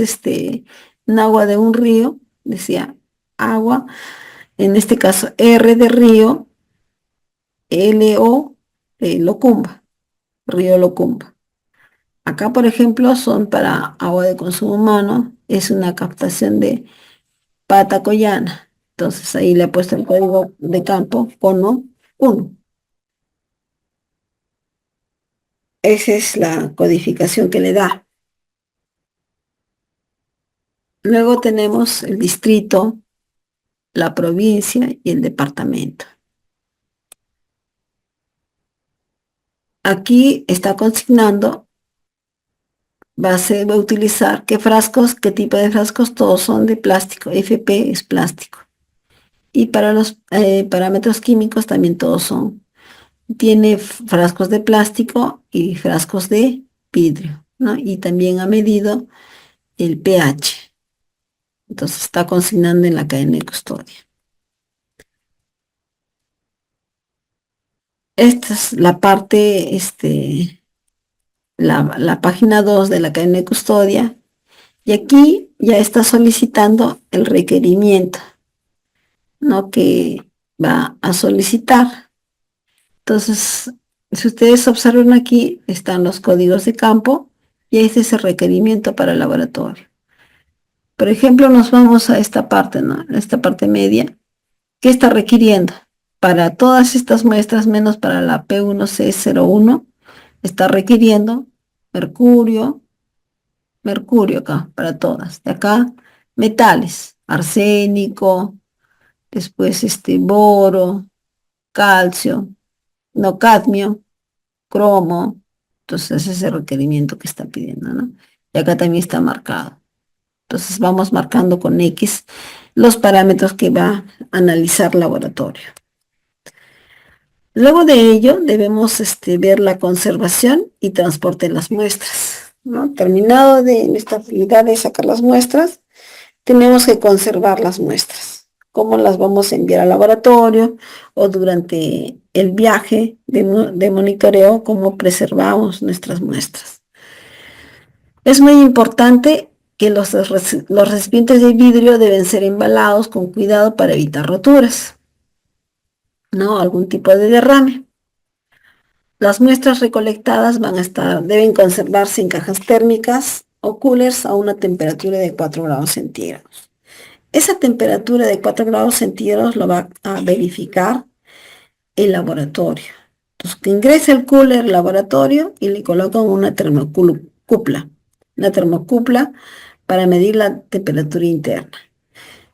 un agua de un río, decía agua, en este caso R de río, LO, Locumba, río Locumba. Acá, por ejemplo, son para agua de consumo humano, es una captación de Patacoyana. Entonces ahí le he puesto el código de campo, cono 1. Esa es la codificación que le da. Luego tenemos el distrito, la provincia y el departamento. Aquí está consignando, va a utilizar qué frascos, qué tipo de frascos, todos son de plástico, FP es plástico. Y para los parámetros químicos también todos son. Tiene frascos de plástico y frascos de vidrio, ¿no? Y también ha medido el pH. Entonces está consignando en la cadena de custodia. Esta es la parte, la página 2 de la cadena de custodia. Y aquí ya está solicitando el requerimiento, ¿no? Que va a solicitar. Entonces, si ustedes observan aquí, están los códigos de campo y este es el requerimiento para el laboratorio. Por ejemplo, nos vamos a esta parte, ¿no? Esta parte media. ¿Qué está requiriendo? Para todas estas muestras, menos para la P1C01, está requiriendo mercurio, mercurio acá, para todas. De acá, metales, arsénico, después boro, calcio, no cadmio, cromo. Entonces, ese es el requerimiento que está pidiendo, ¿no? Y acá también está marcado. Entonces, vamos marcando con X los parámetros que va a analizar laboratorio. Luego de ello, debemos ver la conservación y transporte de las muestras, ¿no? Terminado de nuestra actividad de sacar las muestras, tenemos que conservar las muestras. ¿Cómo las vamos a enviar al laboratorio o durante el viaje de monitoreo? ¿Cómo preservamos nuestras muestras? Es muy importante que los recipientes de vidrio deben ser embalados con cuidado para evitar roturas, ¿no? Algún tipo de derrame. Las muestras recolectadas deben conservarse en cajas térmicas o coolers a una temperatura de 4 grados centígrados. Esa temperatura de 4 grados centígrados lo va a verificar el laboratorio. Entonces, que ingrese el cooler al laboratorio y le colocan una termocupla para medir la temperatura interna.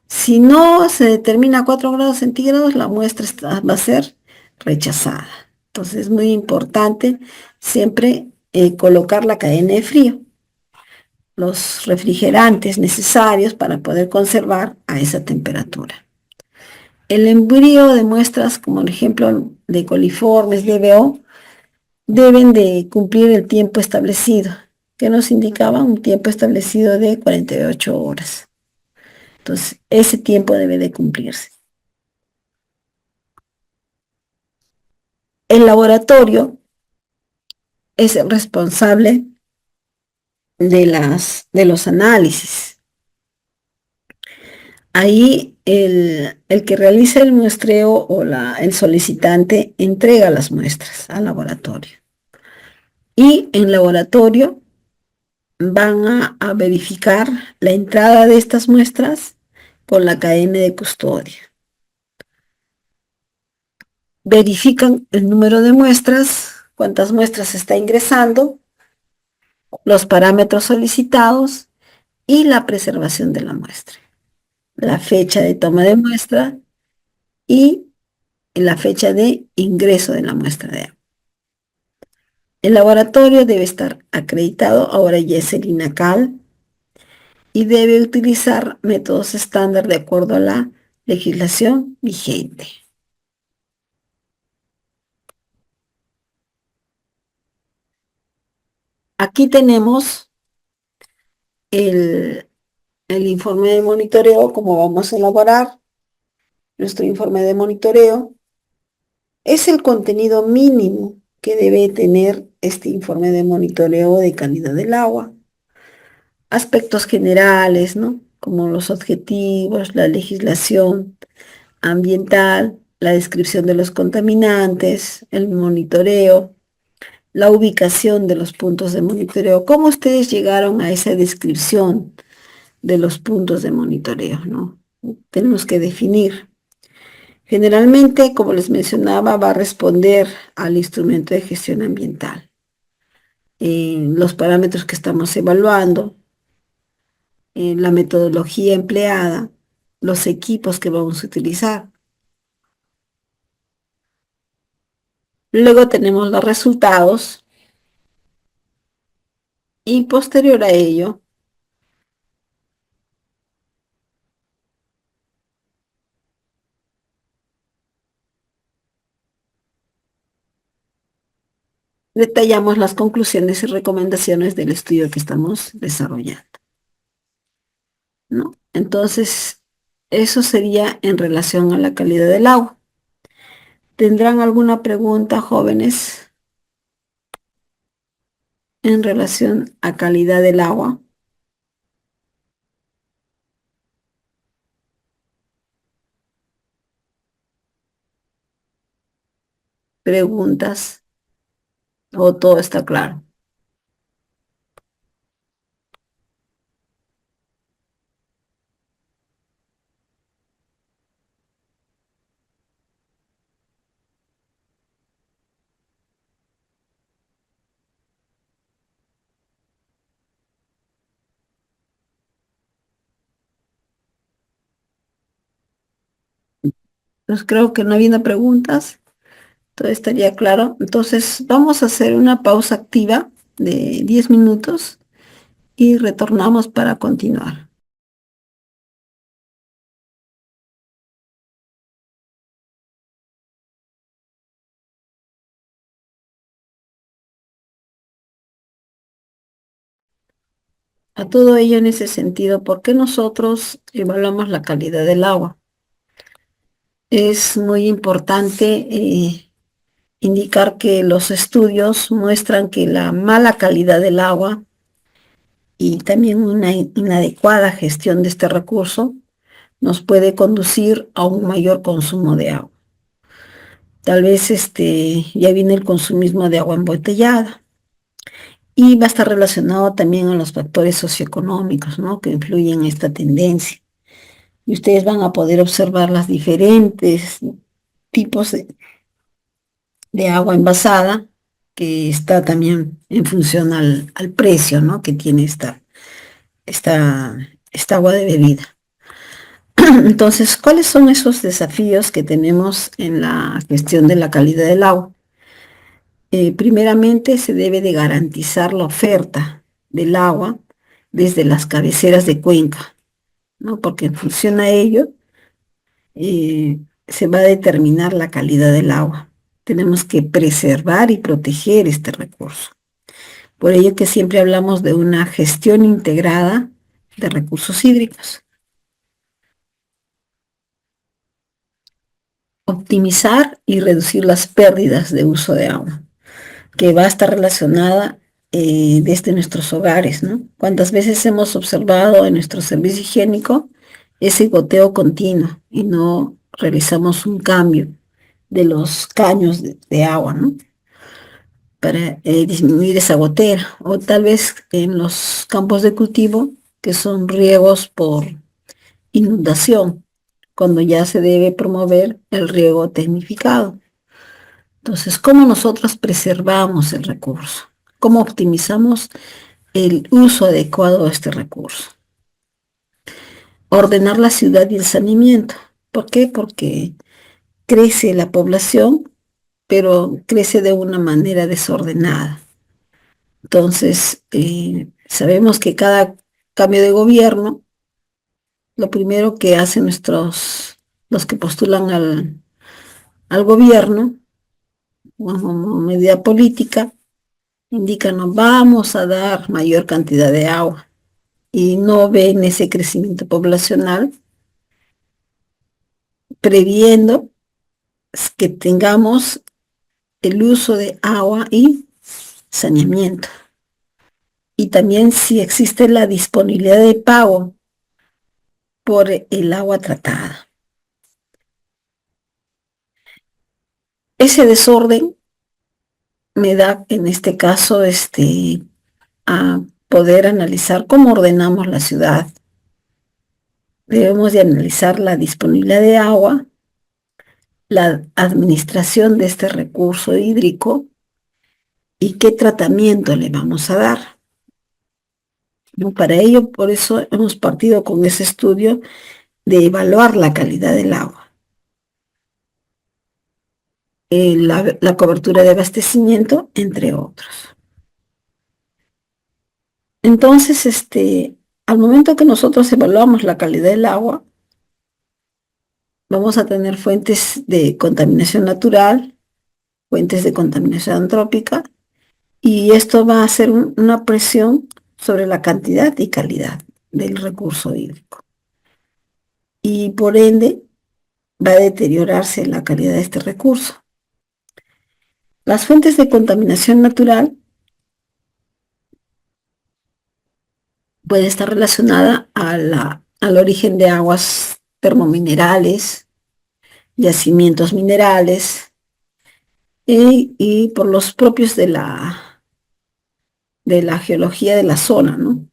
Si no se determina 4 grados centígrados, la muestra va a ser rechazada. Entonces es muy importante siempre colocar la cadena de frío, los refrigerantes necesarios para poder conservar a esa temperatura. El envío de muestras, como el ejemplo de coliformes, DBO, deben de cumplir el tiempo establecido, que nos indicaba un tiempo establecido de 48 horas. Entonces, ese tiempo debe de cumplirse. El laboratorio es el responsable de los análisis. Ahí el que realiza el muestreo o el solicitante entrega las muestras al laboratorio. Y en laboratorio van a verificar la entrada de estas muestras con la cadena de custodia. Verifican el número de muestras, cuántas muestras está ingresando, los parámetros solicitados y la preservación de la muestra, la fecha de toma de muestra y la fecha de ingreso de la muestra de agua. El laboratorio debe estar acreditado, ahora ya es el INACAL, y debe utilizar métodos estándar de acuerdo a la legislación vigente. Aquí tenemos el, el informe de monitoreo, cómo vamos a elaborar nuestro informe de monitoreo. Es el contenido mínimo que debe tener este informe de monitoreo de calidad del agua. Aspectos generales, ¿no? Como los objetivos, la legislación ambiental, la descripción de los contaminantes, el monitoreo, la ubicación de los puntos de monitoreo. ¿Cómo ustedes llegaron a esa descripción de los puntos de monitoreo, ¿no? Tenemos que definir. Generalmente, como les mencionaba, va a responder al instrumento de gestión ambiental. Los parámetros que estamos evaluando, la metodología empleada, los equipos que vamos a utilizar. Luego tenemos los resultados y posterior a ello, detallamos las conclusiones y recomendaciones del estudio que estamos desarrollando, ¿no? Entonces, eso sería en relación a la calidad del agua. ¿Tendrán alguna pregunta, jóvenes, en relación a calidad del agua? ¿Preguntas? ¿O todo está claro? Pues creo que no habiendo preguntas, todo estaría claro. Entonces, vamos a hacer una pausa activa de 10 minutos y retornamos para continuar. A todo ello en ese sentido, ¿por qué nosotros evaluamos la calidad del agua? Es muy importante indicar que los estudios muestran que la mala calidad del agua y también una inadecuada gestión de este recurso nos puede conducir a un mayor consumo de agua. Tal vez ya viene el consumismo de agua embotellada y va a estar relacionado también a los factores socioeconómicos, ¿no?, que influyen en esta tendencia. Y ustedes van a poder observar las diferentes tipos de agua envasada, que está también en función al precio, ¿no?, que tiene esta, esta agua de bebida. Entonces, ¿cuáles son esos desafíos que tenemos en la gestión de la calidad del agua? Primeramente, se debe de garantizar la oferta del agua desde las cabeceras de cuenca, ¿no? Porque en función a ello se va a determinar la calidad del agua. Tenemos que preservar y proteger este recurso. Por ello que siempre hablamos de una gestión integrada de recursos hídricos. Optimizar y reducir las pérdidas de uso de agua, que va a estar relacionada desde nuestros hogares, ¿no? ¿Cuántas veces hemos observado en nuestro servicio higiénico ese goteo continuo y no realizamos un cambio de los caños de agua, ¿no?, para disminuir esa gotera? O tal vez en los campos de cultivo, que son riegos por inundación, cuando ya se debe promover el riego tecnificado. Entonces, ¿cómo nosotros preservamos el recurso? ¿Cómo optimizamos el uso adecuado de este recurso? Ordenar la ciudad y el saneamiento. ¿Por qué? Porque crece la población, pero crece de una manera desordenada. Entonces, sabemos que cada cambio de gobierno, lo primero que hacen los que postulan al gobierno, como medida política, indican: "No, vamos a dar mayor cantidad de agua", y no ven ese crecimiento poblacional, previendo que tengamos el uso de agua y saneamiento. Y también si existe la disponibilidad de pago por el agua tratada. Ese desorden me da, en este caso, a poder analizar cómo ordenamos la ciudad. Debemos de analizar la disponibilidad de agua, la administración de este recurso hídrico y qué tratamiento le vamos a dar, ¿no? Para ello, por eso hemos partido con ese estudio de evaluar la calidad del agua, la cobertura de abastecimiento, entre otros. Entonces, al momento que nosotros evaluamos la calidad del agua, vamos a tener fuentes de contaminación natural, fuentes de contaminación antrópica, y esto va a hacer una presión sobre la cantidad y calidad del recurso hídrico. Y por ende, va a deteriorarse la calidad de este recurso. Las fuentes de contaminación natural puede estar relacionada al origen de aguas termominerales, yacimientos minerales, y por los propios de la geología de la zona, ¿no?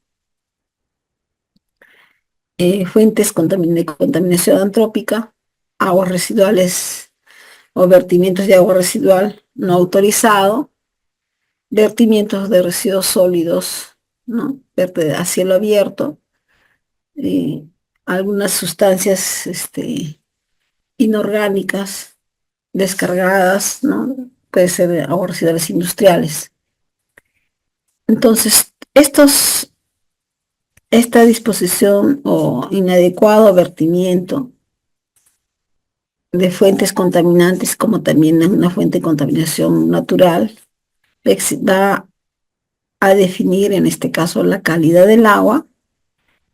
Fuentes de contaminación antrópica, aguas residuales o vertimientos de agua residual no autorizado, vertimientos de residuos sólidos, ¿no?, a cielo abierto, algunas sustancias inorgánicas descargadas, ¿no? Puede ser a residuos industriales. Entonces, esta disposición o inadecuado vertimiento de fuentes contaminantes, como también es una fuente de contaminación natural, va a definir en este caso la calidad del agua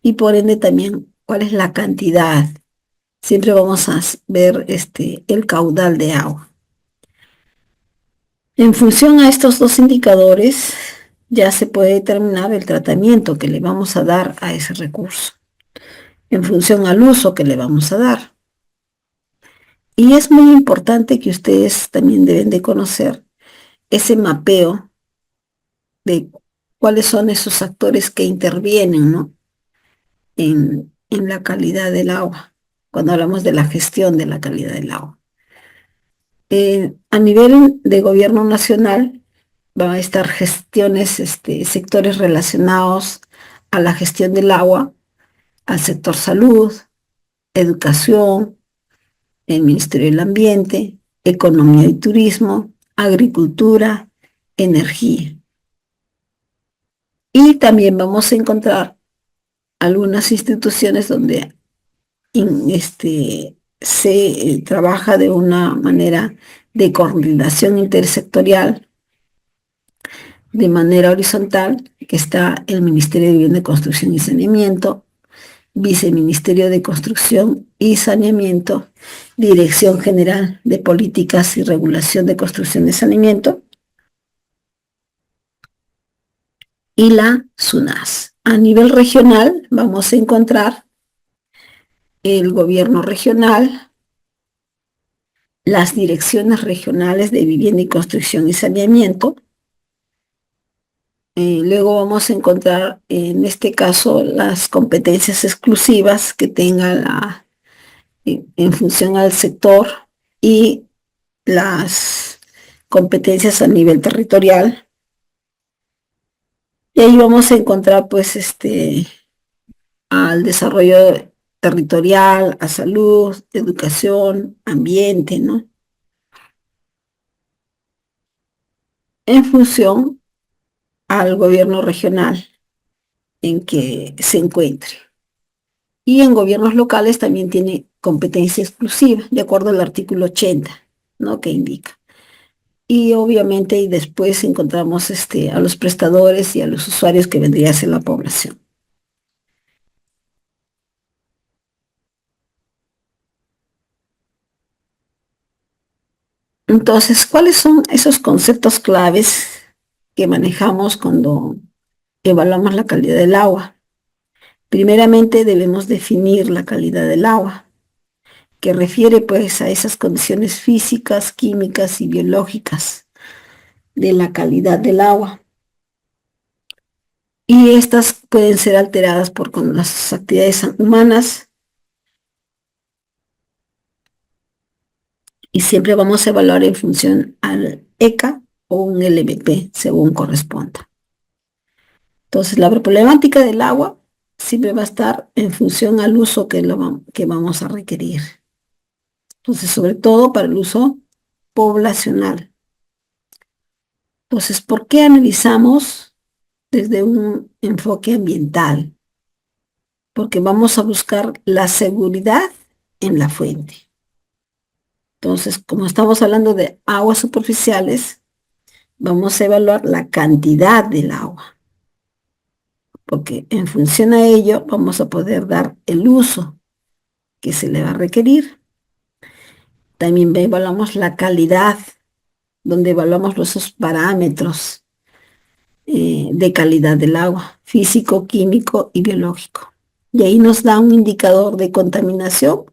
y por ende también cuál es la cantidad. Siempre vamos a ver el caudal de agua. En función a estos dos indicadores, ya se puede determinar el tratamiento que le vamos a dar a ese recurso, en función al uso que le vamos a dar. Y es muy importante que ustedes también deben de conocer ese mapeo de cuáles son esos actores que intervienen, ¿no? en la calidad del agua, cuando hablamos de la gestión de la calidad del agua. A nivel de gobierno nacional, van a estar gestiones, sectores relacionados a la gestión del agua, al sector salud, educación, el Ministerio del Ambiente, Economía y Turismo, Agricultura, Energía. Y también vamos a encontrar algunas instituciones donde se trabaja de una manera de coordinación intersectorial, de manera horizontal, que está el Ministerio de Vivienda, Construcción y Saneamiento, Viceministerio de Construcción y Saneamiento, Dirección General de Políticas y Regulación de Construcción y Saneamiento, y la SUNAS. A nivel regional vamos a encontrar el gobierno regional, las direcciones regionales de vivienda y construcción y saneamiento. Luego vamos a encontrar en este caso las competencias exclusivas que tenga en función al sector y las competencias a nivel territorial. Y ahí vamos a encontrar pues al desarrollo territorial, a salud, educación, ambiente, ¿no? En función al gobierno regional en que se encuentre. Y en gobiernos locales también tiene competencia exclusiva, de acuerdo al artículo 80, ¿no? Que indica. Y obviamente y después encontramos a los prestadores y a los usuarios que vendría a ser la población. Entonces, ¿cuáles son esos conceptos claves que manejamos cuando evaluamos la calidad del agua? Primeramente debemos definir la calidad del agua, que refiere pues a esas condiciones físicas, químicas y biológicas de la calidad del agua. Y estas pueden ser alteradas por las actividades humanas y siempre vamos a evaluar en función al ECA o un LMP, según corresponda. Entonces, la problemática del agua siempre va a estar en función al uso que vamos a requerir. Entonces, sobre todo para el uso poblacional. Entonces, ¿por qué analizamos desde un enfoque ambiental? Porque vamos a buscar la seguridad en la fuente. Entonces, como estamos hablando de aguas superficiales, vamos a evaluar la cantidad del agua, porque en función a ello vamos a poder dar el uso que se le va a requerir. También evaluamos la calidad, donde evaluamos esos parámetros de calidad del agua, físico, químico y biológico. Y ahí nos da un indicador de contaminación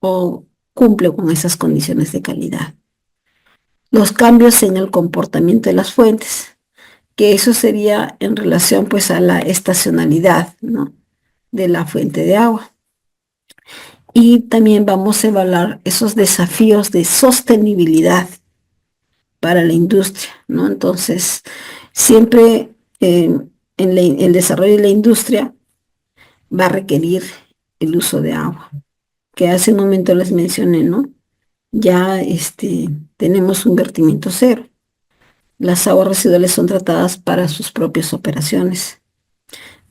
o cumple con esas condiciones de calidad. Los cambios en el comportamiento de las fuentes, que eso sería en relación pues a la estacionalidad, ¿no? de la fuente de agua. Y también vamos a evaluar esos desafíos de sostenibilidad para la industria, ¿no? Entonces, siempre el desarrollo de la industria va a requerir el uso de agua. que hace un momento les mencioné, ¿no? Ya tenemos un vertimiento cero. Las aguas residuales son tratadas para sus propias operaciones,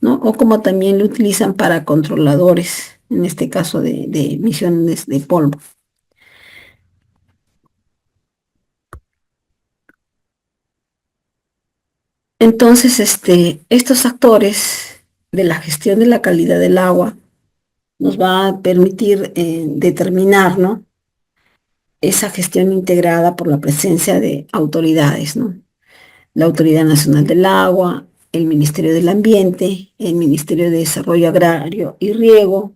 ¿no? O como también lo utilizan para controladores, en este caso de emisiones de polvo. Entonces, estos actores de la gestión de la calidad del agua nos va a permitir determinar, ¿no? Esa gestión integrada por la presencia de autoridades, ¿no? La Autoridad Nacional del Agua, el Ministerio del Ambiente, el Ministerio de Desarrollo Agrario y Riego,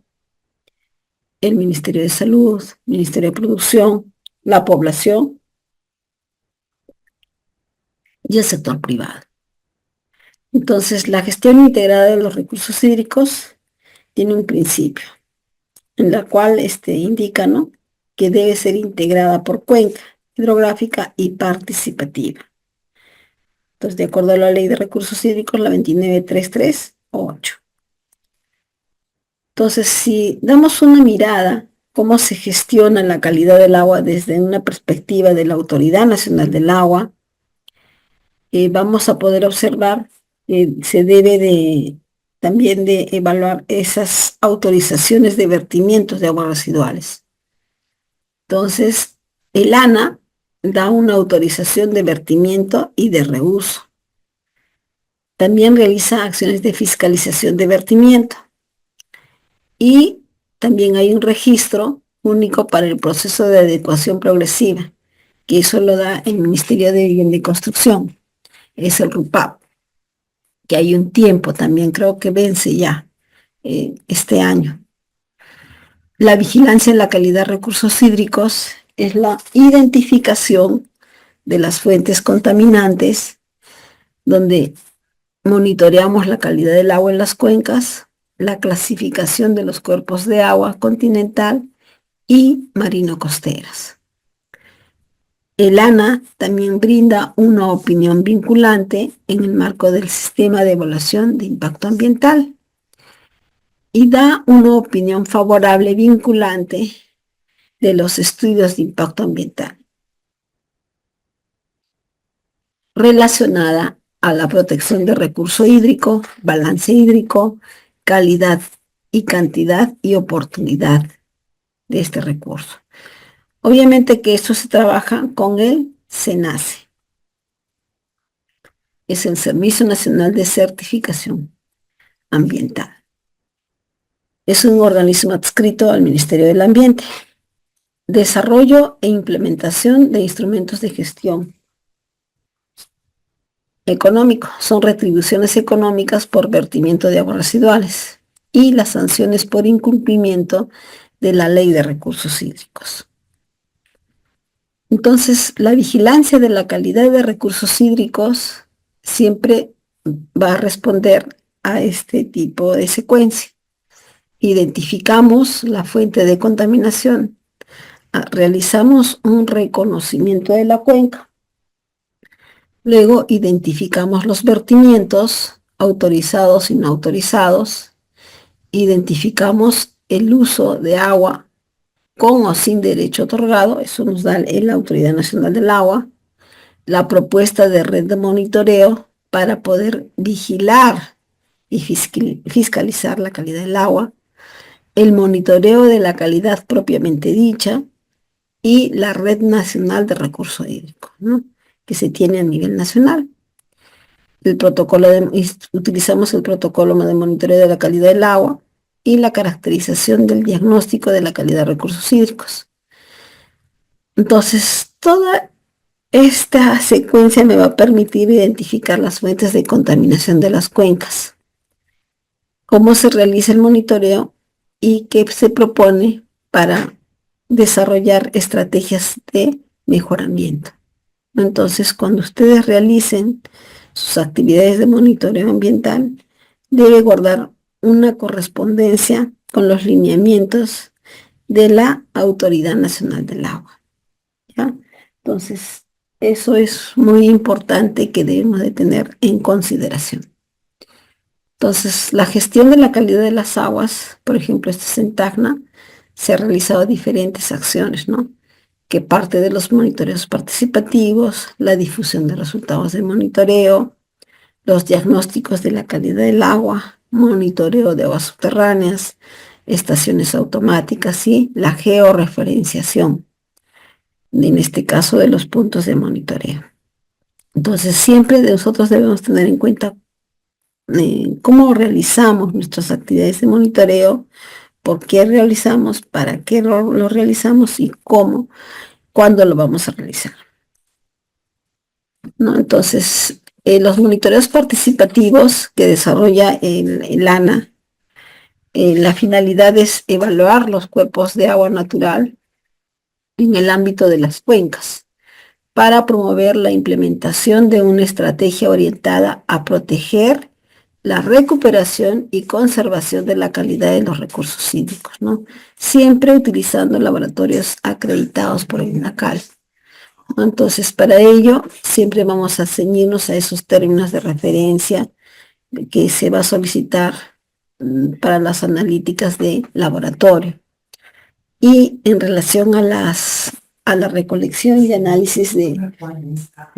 el Ministerio de Salud, Ministerio de Producción, la población y el sector privado. Entonces, la gestión integrada de los recursos hídricos tiene un principio, en la cual indica, ¿no?, que debe ser integrada por cuenca hidrográfica y participativa. Entonces, de acuerdo a la Ley de Recursos Hídricos, la 29338. Entonces, si damos una mirada cómo se gestiona la calidad del agua desde una perspectiva de la Autoridad Nacional del Agua, vamos a poder observar que se debe también de evaluar esas autorizaciones de vertimientos de aguas residuales. Entonces, el ANA da una autorización de vertimiento y de reuso. También realiza acciones de fiscalización de vertimiento. Y también hay un registro único para el proceso de adecuación progresiva, que eso lo da el Ministerio de Vivienda y Construcción, es el RUPAP, que hay un tiempo también, creo que vence ya este año. La vigilancia en la calidad de recursos hídricos es la identificación de las fuentes contaminantes, donde monitoreamos la calidad del agua en las cuencas, la clasificación de los cuerpos de agua continental y marino-costeras. El ANA también brinda una opinión vinculante en el marco del sistema de evaluación de impacto ambiental y da una opinión favorable vinculante de los estudios de impacto ambiental relacionada a la protección del recurso hídrico, balance hídrico, calidad y cantidad y oportunidad de este recurso. Obviamente que esto se trabaja con el SENACE, es el Servicio Nacional de Certificación Ambiental. Es un organismo adscrito al Ministerio del Ambiente. Desarrollo e implementación de instrumentos de gestión económico. Son retribuciones económicas por vertimiento de aguas residuales y las sanciones por incumplimiento de la Ley de Recursos Hídricos. Entonces, la vigilancia de la calidad de recursos hídricos siempre va a responder a este tipo de secuencia. Identificamos la fuente de contaminación, realizamos un reconocimiento de la cuenca, luego identificamos los vertimientos autorizados y no autorizados, identificamos el uso de agua con o sin derecho otorgado, eso nos da la Autoridad Nacional del Agua, la propuesta de red de monitoreo para poder vigilar y fiscalizar la calidad del agua, el monitoreo de la calidad propiamente dicha y la red nacional de recursos hídricos, ¿no?, que se tiene a nivel nacional. Utilizamos el protocolo de monitoreo de la calidad del agua y la caracterización del diagnóstico de la calidad de recursos hídricos. Entonces, toda esta secuencia me va a permitir identificar las fuentes de contaminación de las cuencas, cómo se realiza el monitoreo y qué se propone para desarrollar estrategias de mejoramiento. Entonces, cuando ustedes realicen sus actividades de monitoreo ambiental, debe guardar una correspondencia con los lineamientos de la Autoridad Nacional del Agua, ¿ya? Entonces, eso es muy importante que debemos de tener en consideración. Entonces, la gestión de la calidad de las aguas, por ejemplo, este es en Tacna, se han realizado diferentes acciones, ¿no? Que parte de los monitoreos participativos, la difusión de resultados de monitoreo, los diagnósticos de la calidad del agua, monitoreo de aguas subterráneas, estaciones automáticas y la georreferenciación, en este caso de los puntos de monitoreo. Entonces, siempre nosotros debemos tener en cuenta cómo realizamos nuestras actividades de monitoreo, por qué realizamos, para qué lo realizamos y cómo, cuándo lo vamos a realizar, ¿no? Entonces, los monitoreos participativos que desarrolla el ANA, la finalidad es evaluar los cuerpos de agua natural en el ámbito de las cuencas para promover la implementación de una estrategia orientada a proteger la recuperación y conservación de la calidad de los recursos hídricos, ¿no? Siempre utilizando laboratorios acreditados por el INACAL, ¿no? Entonces, para ello, siempre vamos a ceñirnos a esos términos de referencia que se va a solicitar para las analíticas de laboratorio. Y en relación a la recolección y análisis de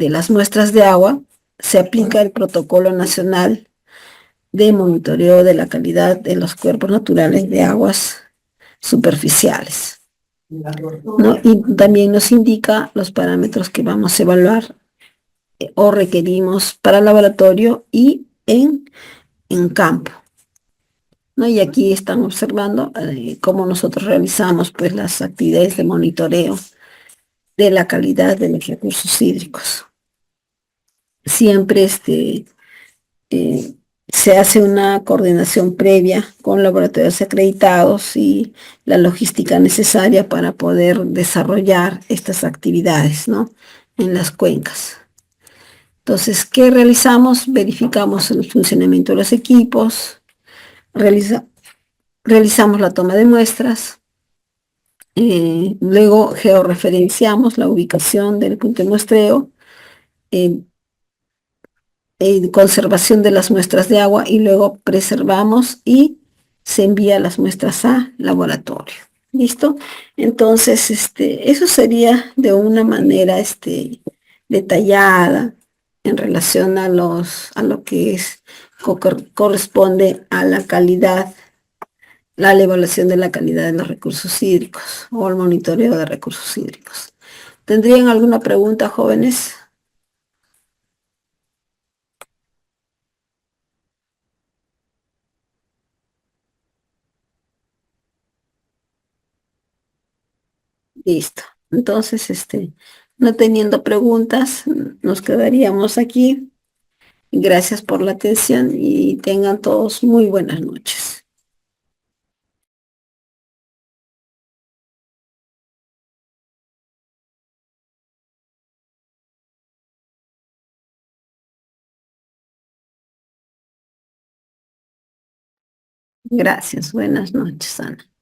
las muestras de agua, se aplica el Protocolo Nacional de Monitoreo de la Calidad de los Cuerpos Naturales de Aguas Superficiales, ¿no? Y también nos indica los parámetros que vamos a evaluar o requerimos para laboratorio y en campo, ¿no? Y aquí están observando cómo nosotros realizamos pues las actividades de monitoreo de la calidad de los recursos hídricos. Siempre eh, se hace una coordinación previa con laboratorios acreditados y la logística necesaria para poder desarrollar estas actividades, ¿no? En las cuencas. Entonces, ¿qué realizamos? Verificamos el funcionamiento de los equipos, realizamos la toma de muestras, luego georreferenciamos la ubicación del punto de muestreo, eh, conservación de las muestras de agua y luego preservamos y se envía las muestras a laboratorio. ¿Listo? Entonces, eso sería de una manera detallada en relación a lo que corresponde a la calidad, la evaluación de la calidad de los recursos hídricos o el monitoreo de recursos hídricos. ¿Tendrían alguna pregunta, jóvenes? Listo. Entonces, no teniendo preguntas, nos quedaríamos aquí. Gracias por la atención y tengan todos muy buenas noches. Gracias. Buenas noches, Ana.